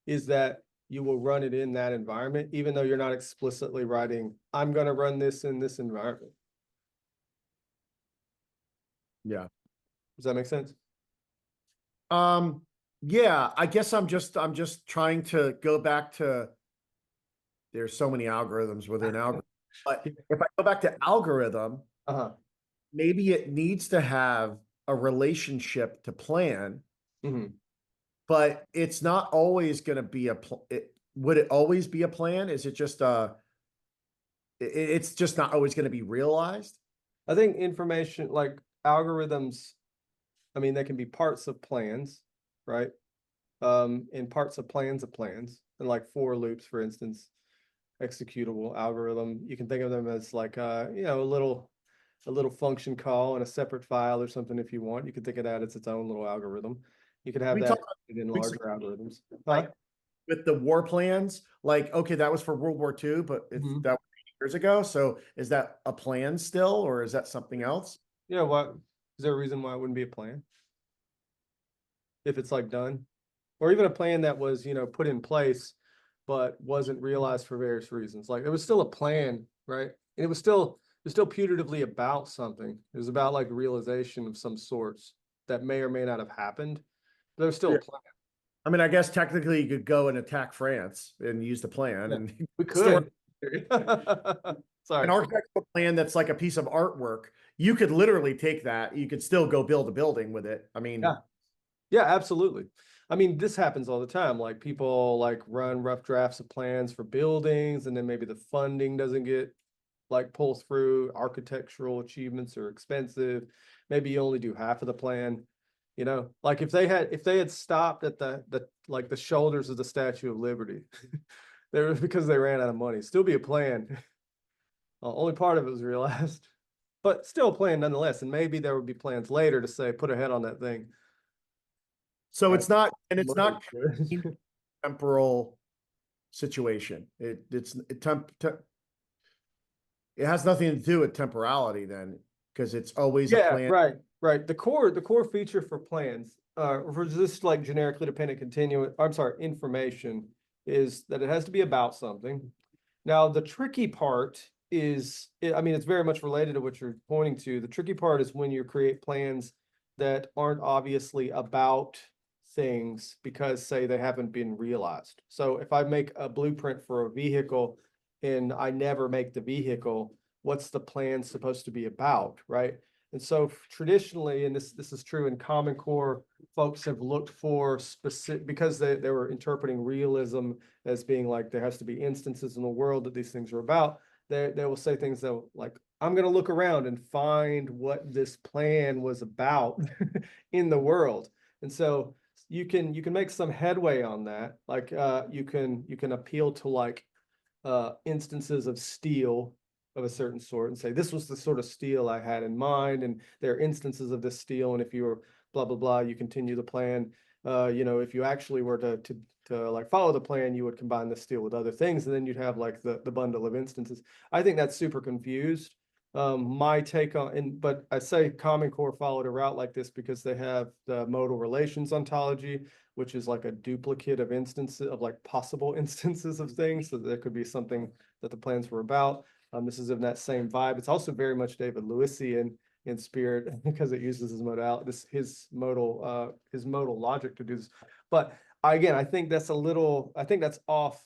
is that you will run it in that environment, even though you're not explicitly writing, I'm going to run this in this environment. yeah. Does that make sense? Yeah, I guess I'm just trying to go back to, there's so many algorithms within algorithm. But if I go back to algorithm, maybe it needs to have a relationship to plan, but it's not always going to be would it always be a plan? Is it just it's just not always going to be realized? I think information like algorithms, I mean, they can be parts of plans, right? And parts of plans, and like for loops, for instance, executable algorithm. You can think of them as like a little function call in a separate file or something if you want. You could think of that as its own little algorithm. You could have We that talk in larger algorithms. like with the war plans, like, okay, that was for World War II, but that was years ago. So is that a plan still, or is that something else? Yeah, what is there a reason why it wouldn't be a plan? If it's like done, or even a plan that was, put in place, but wasn't realized for various reasons. Like it was still a plan, right? And it was still putatively about something. It was about like realization of some sorts that may or may not have happened. But there's still a plan. I mean, I guess technically you could go and attack France and use the plan, and We could. Sorry. an architectural plan that's like a piece of artwork. You could literally take that. You could still go build a building with it. I mean, yeah, absolutely. I mean, this happens all the time. Like people like run rough drafts of plans for buildings, and then maybe the funding doesn't get like pulled through. Architectural achievements are expensive. Maybe you only do half of the plan. You know, like if they had stopped at the shoulders of the Statue of Liberty, there was because they ran out of money. Still be a plan. Only part of it was realized, but still a plan nonetheless. And maybe there would be plans later to say, put a head on that thing. So Right. it's not, and it's not Right. temporal situation. It has nothing to do with temporality then, because it's always a Yeah, plan. right. The core feature for plans, for just like generically dependent continuous, I'm sorry, information is that it has to be about something. Now, the tricky part is, I mean, it's very much related to what you're pointing to. The tricky part is when you create plans that aren't obviously about things because, say, they haven't been realized. So if I make a blueprint for a vehicle and I never make the vehicle, what's the plan supposed to be about, right? And so traditionally, and this is true in Common Core, folks have looked for specific, because they were interpreting realism as being like there has to be instances in the world that these things are about. They will say things that like, I'm going to look around and find what this plan was about in the world. And so you can make some headway on that. Like you can appeal to like instances of steel of a certain sort and say, this was the sort of steel I had in mind. And there are instances of this steel. And if you were blah, blah, blah, you continue the plan. You know, if you actually were to like follow the plan, you would combine the steel with other things. And then you'd have like the bundle of instances. I think that's super confused. My take on, but I say Common Core followed a route like this because they have the modal relations ontology, which is like a duplicate of instances of like possible instances of things. So there could be something that the plans were about. This is in that same vibe. It's also very much David Lewisian in spirit because it uses his his modal logic to do this. But again, I think that's off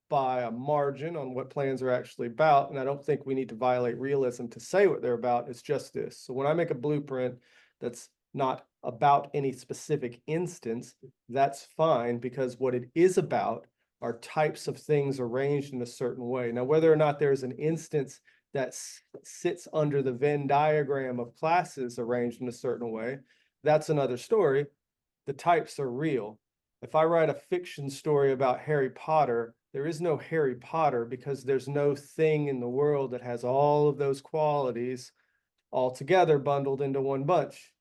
by a margin on what plans are actually about. And I don't think we need to violate realism to say what they're about. It's just this. So when I make a blueprint that's not about any specific instance, that's fine because what it is about are types of things arranged in a certain way. Now, whether or not there's an instance that sits under the Venn diagram of classes arranged in a certain way, that's another story. The types are real. If I write a fiction story about Harry Potter, there is no Harry Potter because there's no thing in the world that has all of those qualities all together bundled into one bunch.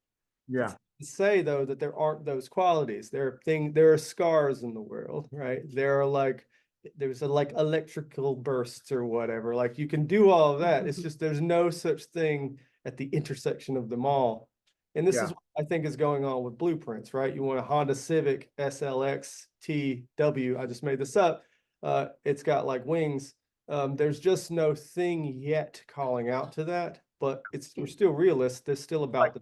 Yeah. To say though that there aren't those qualities. There are scars in the world, right? There's like electrical bursts or whatever. Like you can do all of that. It's just there's no such thing at the intersection of them all. And this is what I think is going on with blueprints, right? You want a Honda Civic SLX TW. I just made this up. It's got like wings. There's just no thing yet calling out to that, but we're still realists. There's still about the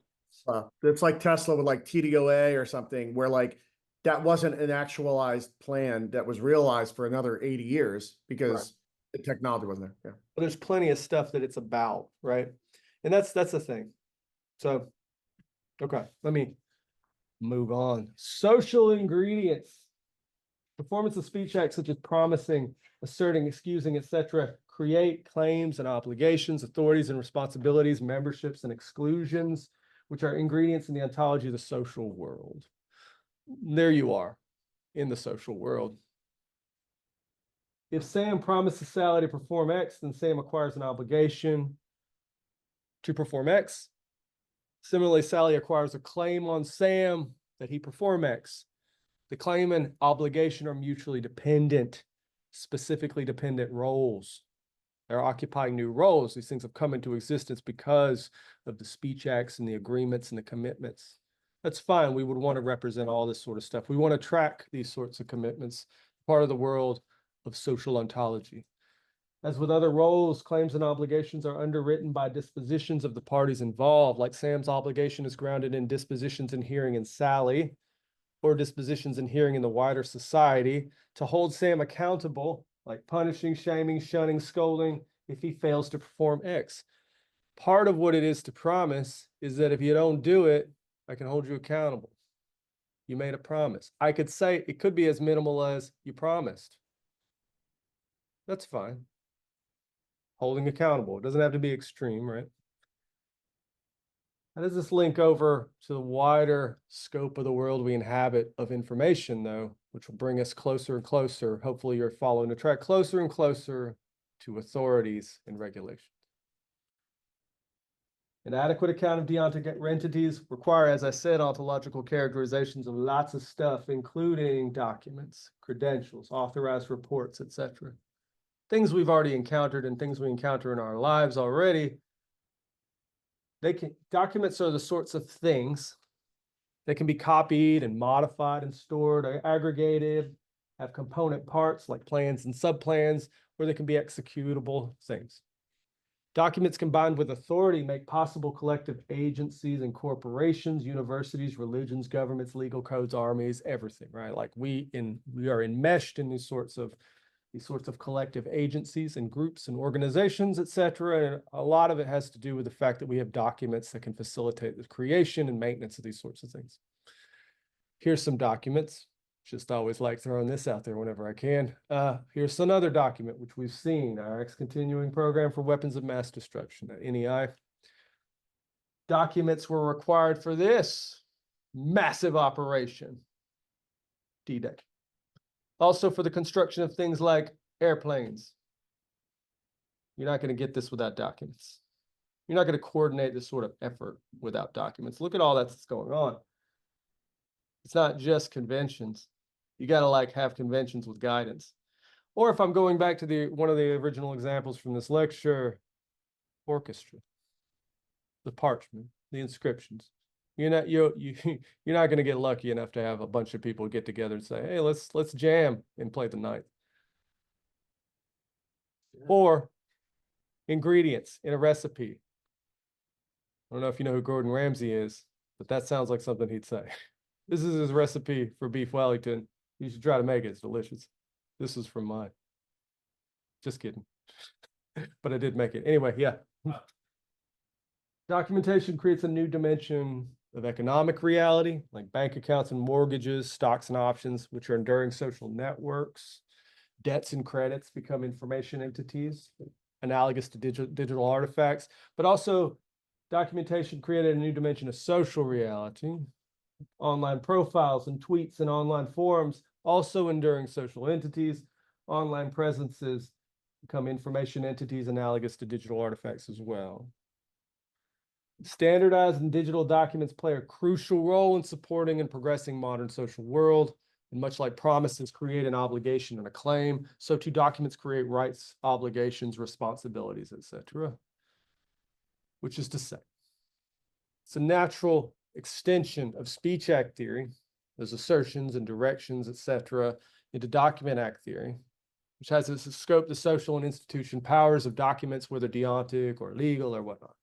It's like Tesla with like TDOA or something where like that wasn't an actualized plan that was realized for another 80 years because the technology wasn't there. Yeah. But there's plenty of stuff that it's about, right? And that's the thing. So, okay, let me move on. Social ingredients. Performance of speech acts such as promising, asserting, excusing, etc. create claims and obligations, authorities and responsibilities, memberships and exclusions, which are ingredients in the ontology of the social world. There you are in the social world. If Sam promises Sally to perform X, then Sam acquires an obligation to perform X. Similarly, Sally acquires a claim on Sam that he perform X. The claim and obligation are mutually dependent, specifically dependent roles. They're occupying new roles. These things have come into existence because of the speech acts and the agreements and the commitments. That's fine. We would want to represent all this sort of stuff. We want to track these sorts of commitments, part of the world of social ontology. As with other roles, claims and obligations are underwritten by dispositions of the parties involved, like Sam's obligation is grounded in dispositions inhering in Sally, or dispositions inhering in the wider society, to hold Sam accountable, like punishing, shaming, shunning, scolding, if he fails to perform X. Part of what it is to promise is that if you don't do it, I can hold you accountable. You made a promise. I could say it could be as minimal as you promised. That's fine. Holding accountable. It doesn't have to be extreme, right? How does this link over to the wider scope of the world we inhabit of information, though, which will bring us closer and closer? Hopefully you're following the track, closer and closer to authorities and regulations. An adequate account of deontic entities require, as I said, ontological characterizations of lots of stuff, including documents, credentials, authorized reports, etc. Things we've already encountered and things we encounter in our lives already. Documents are the sorts of things that can be copied and modified and stored or aggregated, have component parts like plans and subplans, or they can be executable things. Documents combined with authority make possible collective agencies and corporations, universities, religions, governments, legal codes, armies, everything, right? Like we are enmeshed in these sorts of collective agencies and groups and organizations, etc. And a lot of it has to do with the fact that we have documents that can facilitate the creation and maintenance of these sorts of things. Here's some documents. Just always like throwing this out there whenever I can. Here's another document, which we've seen, our continuing program for weapons of mass destruction at NEI. Documents were required for this massive operation, D-Day. Also for the construction of things like airplanes. You're not going to get this without documents. You're not going to coordinate this sort of effort without documents. Look at all that's going on. It's not just conventions. You got to like have conventions with guidance. Or if I'm going back to one of the original examples from this lecture, orchestra, the parchment, the inscriptions. You're not going to get lucky enough to have a bunch of people get together and say, hey, let's jam and play the night. Yeah. Or ingredients in a recipe. I don't know if you know who Gordon Ramsay is, but that sounds like something he'd say. This is his recipe for beef Wellington. You should try to make it. It's delicious. This is from mine. Just kidding. But I did make it. Anyway, yeah. Documentation creates a new dimension of economic reality, like bank accounts and mortgages, stocks and options, which are enduring social networks. Debts and credits become information entities, analogous to digital artifacts. But also, documentation created a new dimension of social reality. Online profiles and tweets and online forums, also enduring social entities. Online presences become information entities analogous to digital artifacts as well. Standardized and digital documents play a crucial role in supporting and progressing modern social world. And much like promises create an obligation and a claim, so too documents create rights, obligations, responsibilities, etc. Which is to say, it's a natural extension of Speech Act theory, those assertions and directions, etc., into Document Act theory, which has as a scope the social and institution powers of documents, whether deontic or legal or whatnot.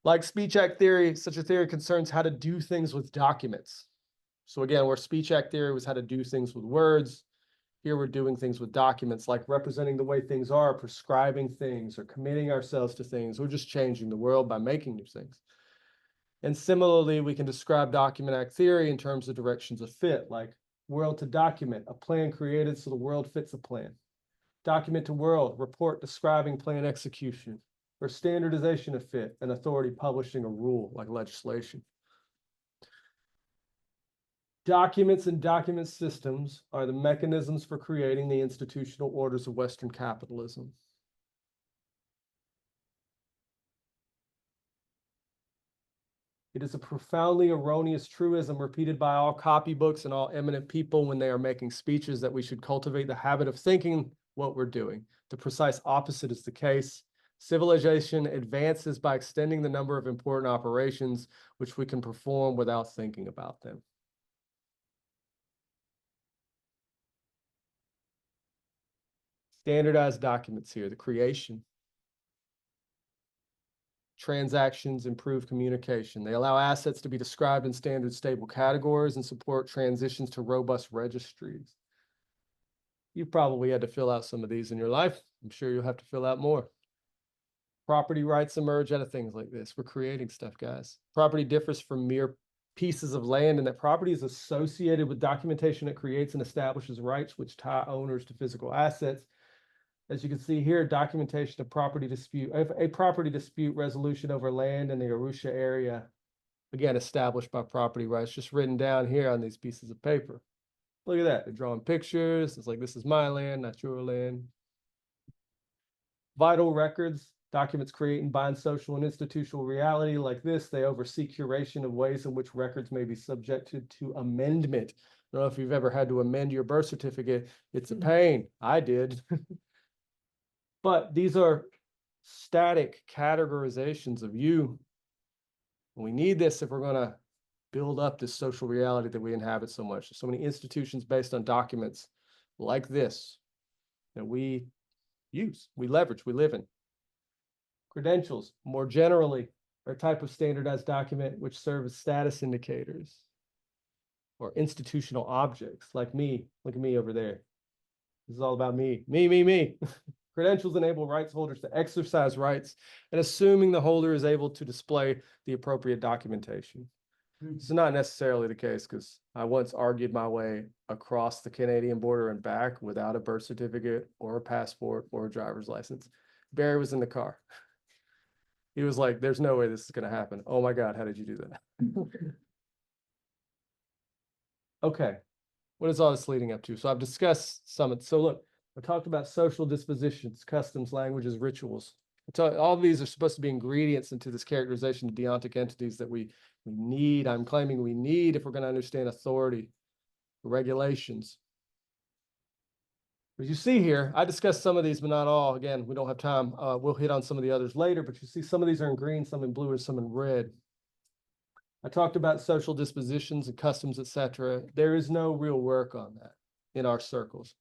Like Speech Act theory, such a theory concerns how to do things with documents. So again, where Speech Act theory was how to do things with words, here we're doing things with documents, like representing the way things are, prescribing things, or committing ourselves to things, or just changing the world by making new things. And similarly, we can describe Document Act theory in terms of directions of fit, like world to document, a plan created so the world fits a plan. Document to world, report describing plan execution, or standardization of fit, an authority publishing a rule like legislation. Documents and document systems are the mechanisms for creating the institutional orders of Western capitalism. It is a profoundly erroneous truism repeated by all copybooks and all eminent people when they are making speeches that we should cultivate the habit of thinking what we're doing. The precise opposite is the case. Civilization advances by extending the number of important operations which we can perform without thinking about them. Standardized documents here, the creation. Transactions improve communication. They allow assets to be described in standard stable categories and support transitions to robust registries. You've probably had to fill out some of these in your life. I'm sure you'll have to fill out more. Property rights emerge out of things like this. We're creating stuff, guys. Property differs from mere pieces of land, and that property is associated with documentation that creates and establishes rights which tie owners to physical assets. As you can see here, documentation of property dispute, a property dispute resolution over land in the Arusha area again, established by property rights, just written down here on these pieces of paper. Look at that. They're drawing pictures. It's like, this is my land, not your land. Vital records, documents create and bind social and institutional reality like this. They oversee curation of ways in which records may be subjected to amendment. I don't know if you've ever had to amend your birth certificate. It's a pain. I did. But these are static categorizations of you. We need this if we're going to build up this social reality that we inhabit so much. There's so many institutions based on documents like this that we use, we leverage, we live in. Credentials, more generally, are a type of standardized document which serve as status indicators or institutional objects like me. Look at me over there. This is all about me. Me. Credentials enable rights holders to exercise rights and assuming the holder is able to display the appropriate documentation. This is not necessarily the case because I once argued my way across the Canadian border and back without a birth certificate or a passport or a driver's license. Barry was in the car. He was like, there's no way this is going to happen. Oh my God, how did you do that? Okay, what is all this leading up to? So I've discussed some of it. So look, I talked about social dispositions, customs, languages, rituals. All of these are supposed to be ingredients into this characterization of deontic entities that we need. I'm claiming we need if we're going to understand authority, regulations. As you see here, I discussed some of these, but not all. Again, we don't have time. We'll hit on some of the others later, but you see some of these are in green, some in blue, and some in red. I talked about social dispositions and customs, etc. There is no real work on that in our circles.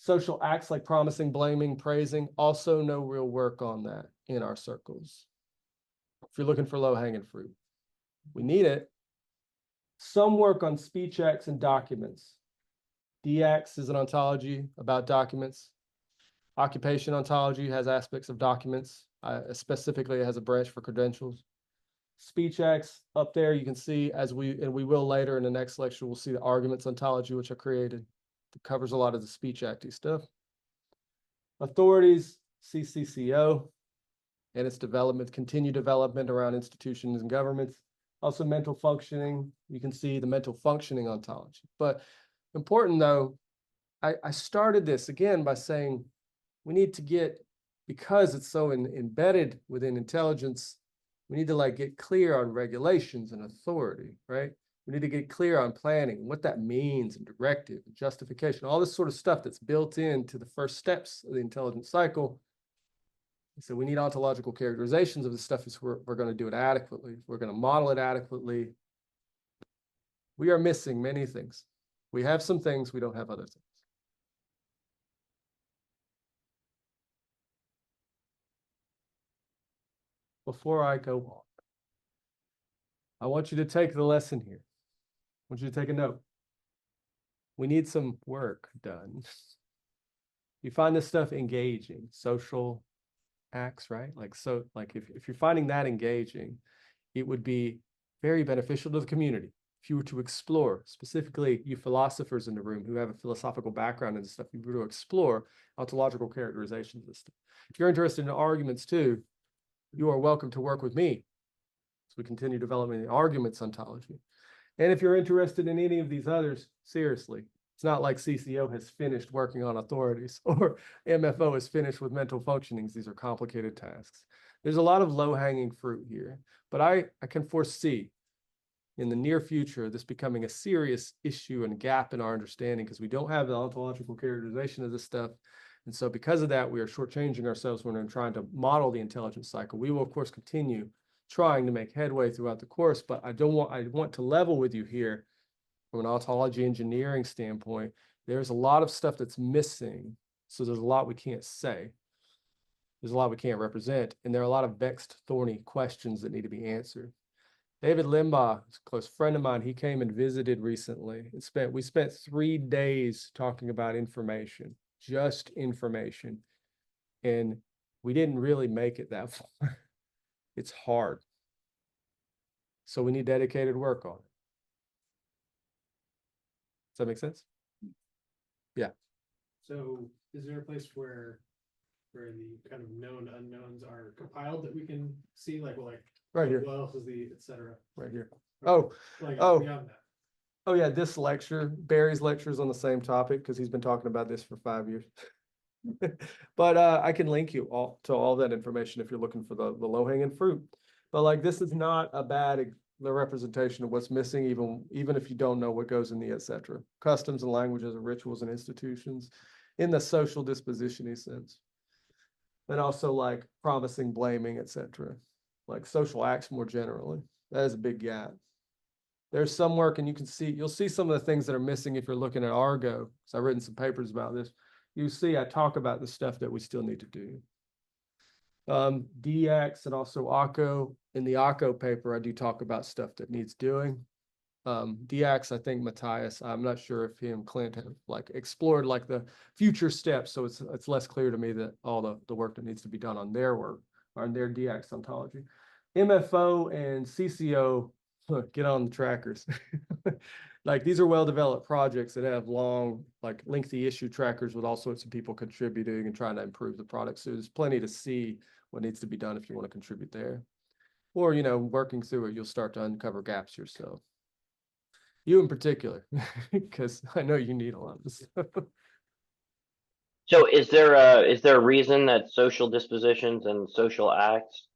Social acts like promising, blaming, praising, also no real work on that in our circles. If you're looking for low-hanging fruit, we need it. Some work on speech acts and documents. DAX is an ontology about documents. Occupation ontology has aspects of documents. Specifically, it has a branch for credentials. Speech acts up there, you can see, and we will later in the next lecture, we'll see the arguments ontology, which I created. It covers a lot of the speech acty stuff. Authorities, CCCO, and its development, continued development around institutions and governments. Also mental functioning, you can see the mental functioning ontology. But important though, I started this again by saying we need to get, because it's so embedded within intelligence, we need to like get clear on regulations and authority, right? We need to get clear on planning, what that means, and directive, and justification, all this sort of stuff that's built into the first steps of the intelligence cycle. So we need ontological characterizations of the stuff if we're going to do it adequately. If we're going to model it adequately. We are missing many things. We have some things, we don't have other things. Before I go on, I want you to take the lesson here. I want you to take a note. We need some work done. You find this stuff engaging, social acts, right? Like, so like if you're finding that engaging, it would be very beneficial to the community. If you were to explore, specifically you philosophers in the room who have a philosophical background in this stuff, you were to explore ontological characterizations of this stuff. If you're interested in arguments too, you are welcome to work with me as we continue developing the arguments ontology. And if you're interested in any of these others, seriously, it's not like CCO has finished working on authorities or MFO is finished with mental functionings. These are complicated tasks. There's a lot of low-hanging fruit here, but I can foresee in the near future this becoming a serious issue and gap in our understanding because we don't have the ontological characterization of this stuff. And so because of that, we are shortchanging ourselves when we're trying to model the intelligence cycle. We will, of course, continue trying to make headway throughout the course, but I want to level with you here from an ontology engineering standpoint. There's a lot of stuff that's missing. So there's a lot we can't say. There's a lot we can't represent. And there are a lot of vexed, thorny questions that need to be answered. David Limbaugh, a close friend of mine, he came and visited recently. We spent 3 days talking about information, just information. And we didn't really make it that far. It's hard. So we need dedicated work on it. Does that make sense? Yeah. So is there a place where where the kind of known unknowns are compiled that we can see, like, well, like. Right here. What else is the, et cetera. Right here. Okay. Oh, Like, oh. beyond that. Oh yeah, this lecture, Barry's lecture is on the same topic because he's been talking about this for 5 years. But I can link you all to all that information if you're looking for the low-hanging fruit. But like this is not a bad the representation of what's missing, even if you don't know what goes in the etc. Customs and languages and rituals and institutions in the social disposition-y sense. And also like promising, blaming, etc. Like social acts more generally. That is a big gap. There's some work, and you'll see some of the things that are missing if you're looking at Argo. So I've written some papers about this. You see, I talk about the stuff that we still need to do. DX and also ACO. In the ACO paper, I do talk about stuff that needs doing. DX, I think Matthias, I'm not sure if he and Clint have like explored like the future steps. So it's less clear to me that all the work that needs to be done on their work or on their DX ontology. MFO and CCO, get on the trackers. Like these are well-developed projects that have long, like lengthy issue trackers with all sorts of people contributing and trying to improve the product. So there's plenty to see what needs to be done if you want to contribute there. Or, working through it, you'll start to uncover gaps yourself. You in particular, because I know you need a lot of this stuff. So is there a reason that social dispositions and social acts,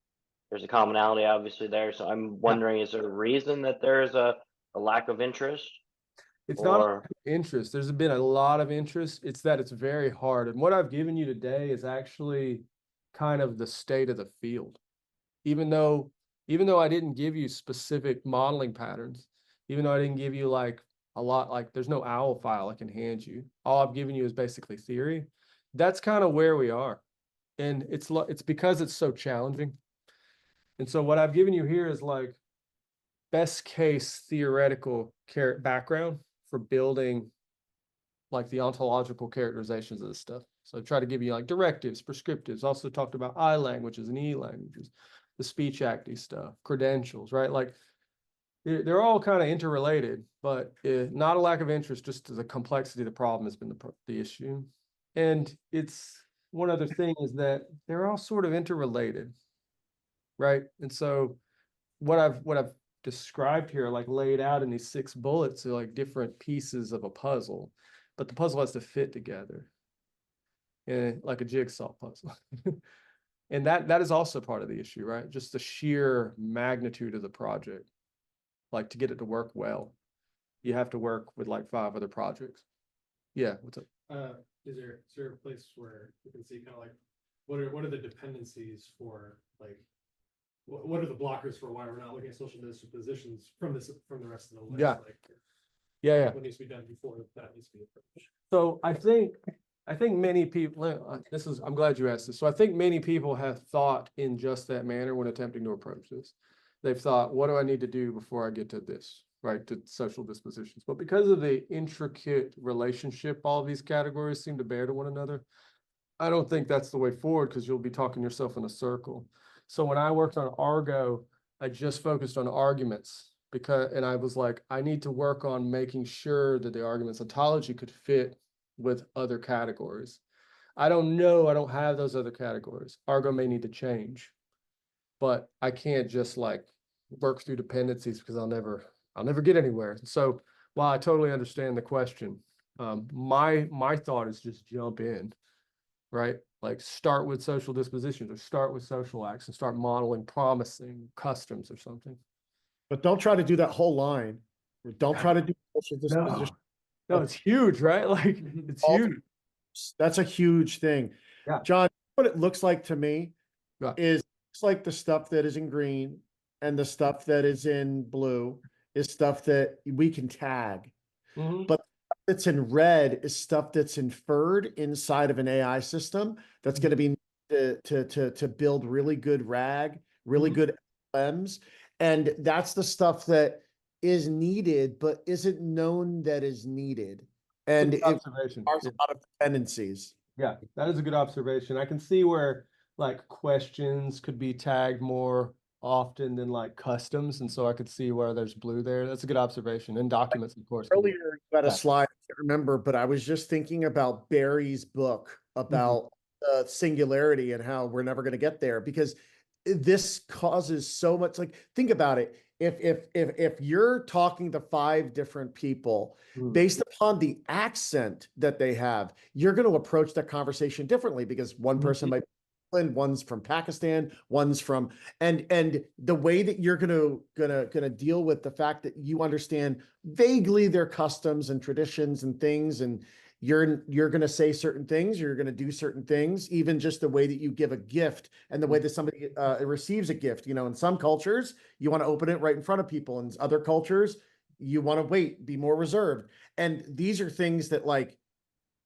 there's a commonality obviously there. So I'm wondering, is there a reason that there is a lack of interest? It's not interest. There's been a lot of interest. It's that it's very hard. And what I've given you today is actually kind of the state of the field. Even though I didn't give you specific modeling patterns, even though I didn't give you like a lot, like there's no OWL file I can hand you. All I've given you is basically theory. That's kind of where we are. And it's because it's so challenging. And so what I've given you here is like best case theoretical background for building like the ontological characterizations of this stuff. So I try to give you like directives, prescriptives, also talked about I languages and E languages, the speech acty stuff, credentials, right? Like they're all kind of interrelated, but not a lack of interest, just the complexity of the problem has been the issue. And it's one other thing is that they're all sort of interrelated, right? And so what I've described here, like laid out in these 6 bullets, are like different pieces of a puzzle, but the puzzle has to fit together, and like a jigsaw puzzle. And that is also part of the issue, right? Just the sheer magnitude of the project. Like to get it to work well, you have to work with like 5 other projects. Yeah, what's up? Is there a place where we can see kind of like what are the dependencies for like what are the blockers for why we're not looking at social dispositions from the rest of the list? Yeah. Like, Yeah. What needs to be done before that needs to be approached? So I think many people, I'm glad you asked this. So I think many people have thought in just that manner when attempting to approach this. They've thought, what do I need to do before I get to this, right, to social dispositions? But because of the intricate relationship all of these categories seem to bear to one another, I don't think that's the way forward because you'll be talking yourself in a circle. So when I worked on Argo, I just focused on arguments and I was like, I need to work on making sure that the arguments ontology could fit with other categories. I don't know, I don't have those other categories. Argo may need to change, but I can't just like work through dependencies because I'll never get anywhere. So while I totally understand the question, my thought is just jump in, right? Like start with social dispositions or start with social acts and start modeling promising customs or something. But don't try to do that whole line. Or don't try to do social disposition. No, it's huge, right? Like it's huge. That's a huge thing. Yeah. John, what it looks like to me Yeah. is it's like the stuff that is in green and the stuff that is in blue is stuff that we can tag. Mhm. But that's in red is stuff that's inferred inside of an AI system that's going to be to build really good RAG, really good LMs. And that's the stuff that is needed, but isn't known that is needed. And it observation. requires a lot of dependencies. Yeah, that is a good observation. I can see where like questions could be tagged more often than like customs. And so I could see where there's blue there. That's a good observation. And documents, of course. Earlier, you had a slide, I can't remember, but I was just thinking about Barry's book about singularity and how we're never going to get there, because this causes so much, like, think about it. If you're talking to 5 different people based upon the accent that they have, you're going to approach that conversation differently, because one person might be England, one's from Pakistan, one's from, and the way that you're gonna deal with the fact that you understand vaguely their customs and traditions and things, and you're going to say certain things, you're going to do certain things, even just the way that you give a gift and the way that somebody receives a gift. You know, in some cultures, you want to open it right in front of people. In other cultures, you want to wait, be more reserved. And these are things that like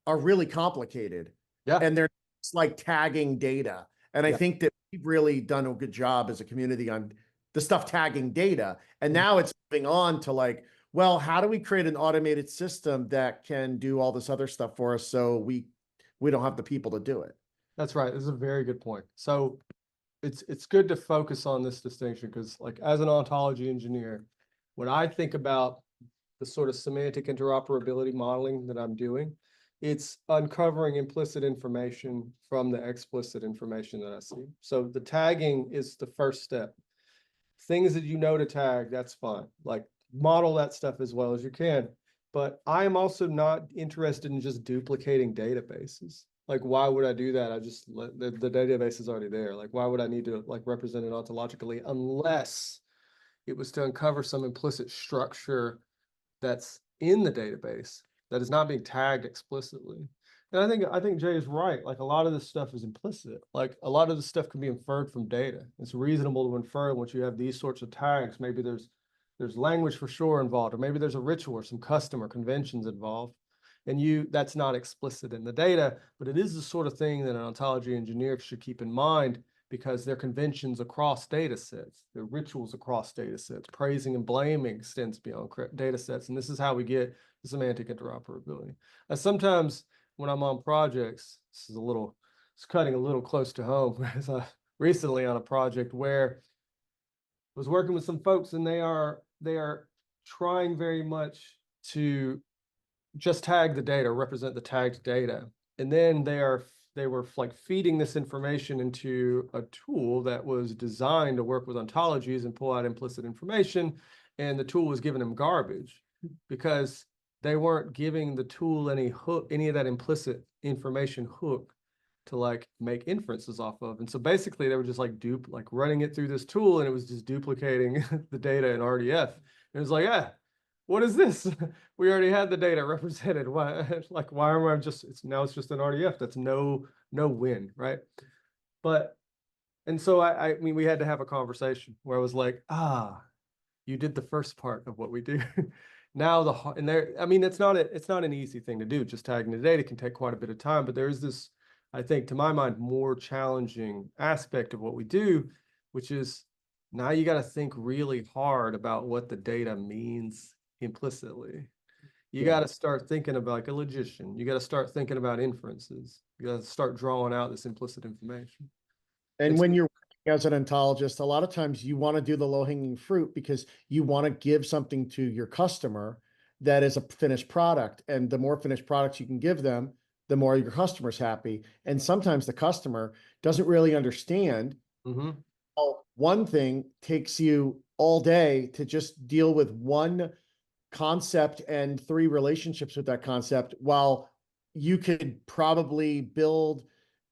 are really complicated. Yeah. And they're just like tagging data. And I Yeah. think that we've really done a good job as a community on the stuff tagging data. And now it's moving on to like, well, how do we create an automated system that can do all this other stuff for us, so we don't have the people to do it? That's right. This is a very good point. So it's good to focus on this distinction, because like as an ontology engineer, when I think about the sort of semantic interoperability modeling that I'm doing, it's uncovering implicit information from the explicit information that I see. So the tagging is the first step. Things that you know to tag, that's fine. Like model that stuff as well as you can. But I am also not interested in just duplicating databases. Like, why would I do that? I just let the database is already there. Like, why would I need to like represent it ontologically unless it was to uncover some implicit structure that's in the database that is not being tagged explicitly. And I think Jay is right. Like a lot of this stuff is implicit. Like a lot of this stuff can be inferred from data. It's reasonable to infer once you have these sorts of tags. Maybe there's language for sure involved, or maybe there's a ritual or some custom or conventions involved. And that's not explicit in the data, but it is the sort of thing that an ontology engineer should keep in mind, because there are conventions across data sets, there are rituals across data sets. Praising and blaming extends beyond data sets, and this is how we get the semantic interoperability. Sometimes when I'm on projects, it's cutting a little close to home, as I recently on a project where I was working with some folks, and they are trying very much to just tag the data, represent the tagged data. And then they were like feeding this information into a tool that was designed to work with ontologies and pull out implicit information. And the tool was giving them garbage because they weren't giving the tool any of that implicit information hook to like make inferences off of. And so basically they were just like running it through this tool, and it was just duplicating the data in RDF. And it was like, yeah, what is this? We already had the data represented. Why am I just, it's just an RDF. That's no win, right? And so I mean, we had to have a conversation where I was like, you did the first part of what we do. Now I mean, it's not an easy thing to do. Just tagging the data can take quite a bit of time, but there is this, I think, to my mind, more challenging aspect of what we do, which is now you got to think really hard about what the data means implicitly. You got to start thinking about like a logician. You got to start thinking about inferences. You got to start drawing out this implicit information. And when you're working as an ontologist, a lot of times you want to do the low-hanging fruit because you want to give something to your customer that is a finished product. And the more finished products you can give them, the more your customer's happy. And sometimes the customer doesn't really understand how one thing takes you all day to just deal with one concept and 3 relationships with that concept, while you could probably build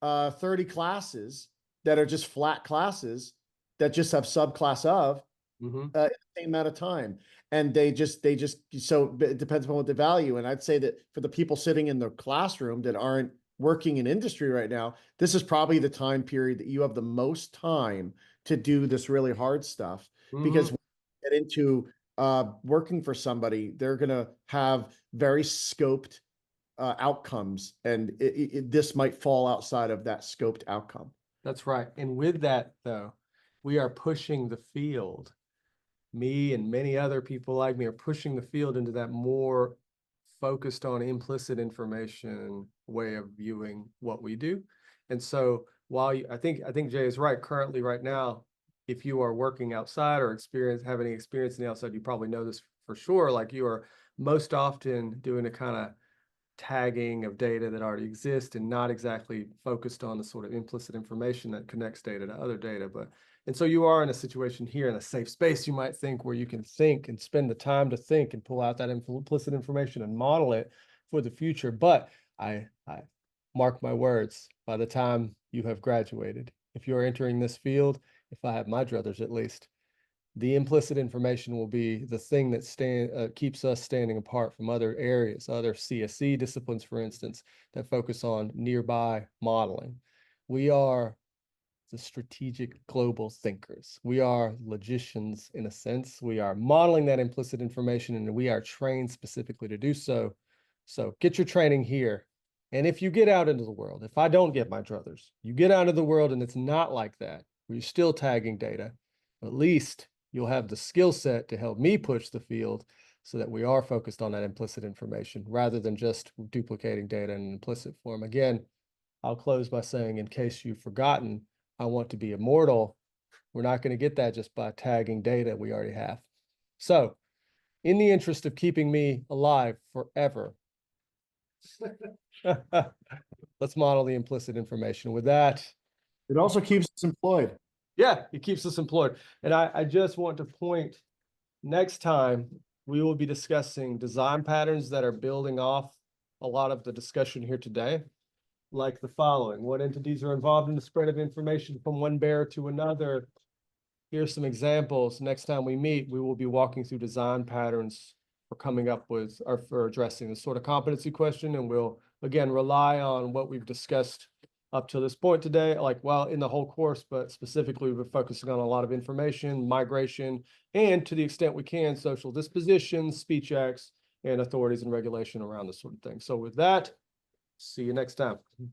30 classes that are just flat classes that just have subclass of in the same amount of time. And they just so it depends upon what the value. And I'd say that for the people sitting in the classroom that aren't working in industry right now, this is probably the time period that you have the most time to do this really hard stuff, because when you get into working for somebody, they're going to have very scoped outcomes, and this might fall outside of that scoped outcome. That's right. And with that, though, we are pushing the field. Me and many other people like me are pushing the field into that more focused on implicit information way of viewing what we do. And so while I think Jay is right, currently right now, if you are working outside or have any experience in the outside, you probably know this for sure. Like you are most often doing a kind of tagging of data that already exists and not exactly focused on the sort of implicit information that connects data to other data. And so you are in a situation here in a safe space, you might think, where you can think and spend the time to think and pull out that implicit information and model it for the future. But I mark my words, by the time you have graduated, if you're entering this field, if I have my druthers at least, the implicit information will be the thing that keeps us standing apart from other areas, other CSE disciplines, for instance, that focus on nearby modeling. We are the strategic global thinkers. We are logicians in a sense. We are modeling that implicit information, and we are trained specifically to do so. So get your training here. And if you get out into the world, if I don't get my druthers, you get out of the world and it's not like that, where you're still tagging data, at least you'll have the skill set to help me push the field so that we are focused on that implicit information rather than just duplicating data in an implicit form. Again, I'll close by saying, in case you've forgotten, I want to be immortal. We're not going to get that just by tagging data we already have. So, in the interest of keeping me alive forever, let's model the implicit information. With that, It also keeps us employed. yeah, it keeps us employed. And I just want to point, next time we will be discussing design patterns that are building off a lot of the discussion here today, like the following: what entities are involved in the spread of information from one bearer to another? Here's some examples. Next time we meet, we will be walking through design patterns for coming up with, or for addressing this sort of competency question. And we'll, again, rely on what we've discussed up to this point today, like, well, in the whole course, but specifically we're focusing on a lot of information, migration, and to the extent we can, social dispositions, speech acts, and authorities and regulation around this sort of thing. So with that, see you next time.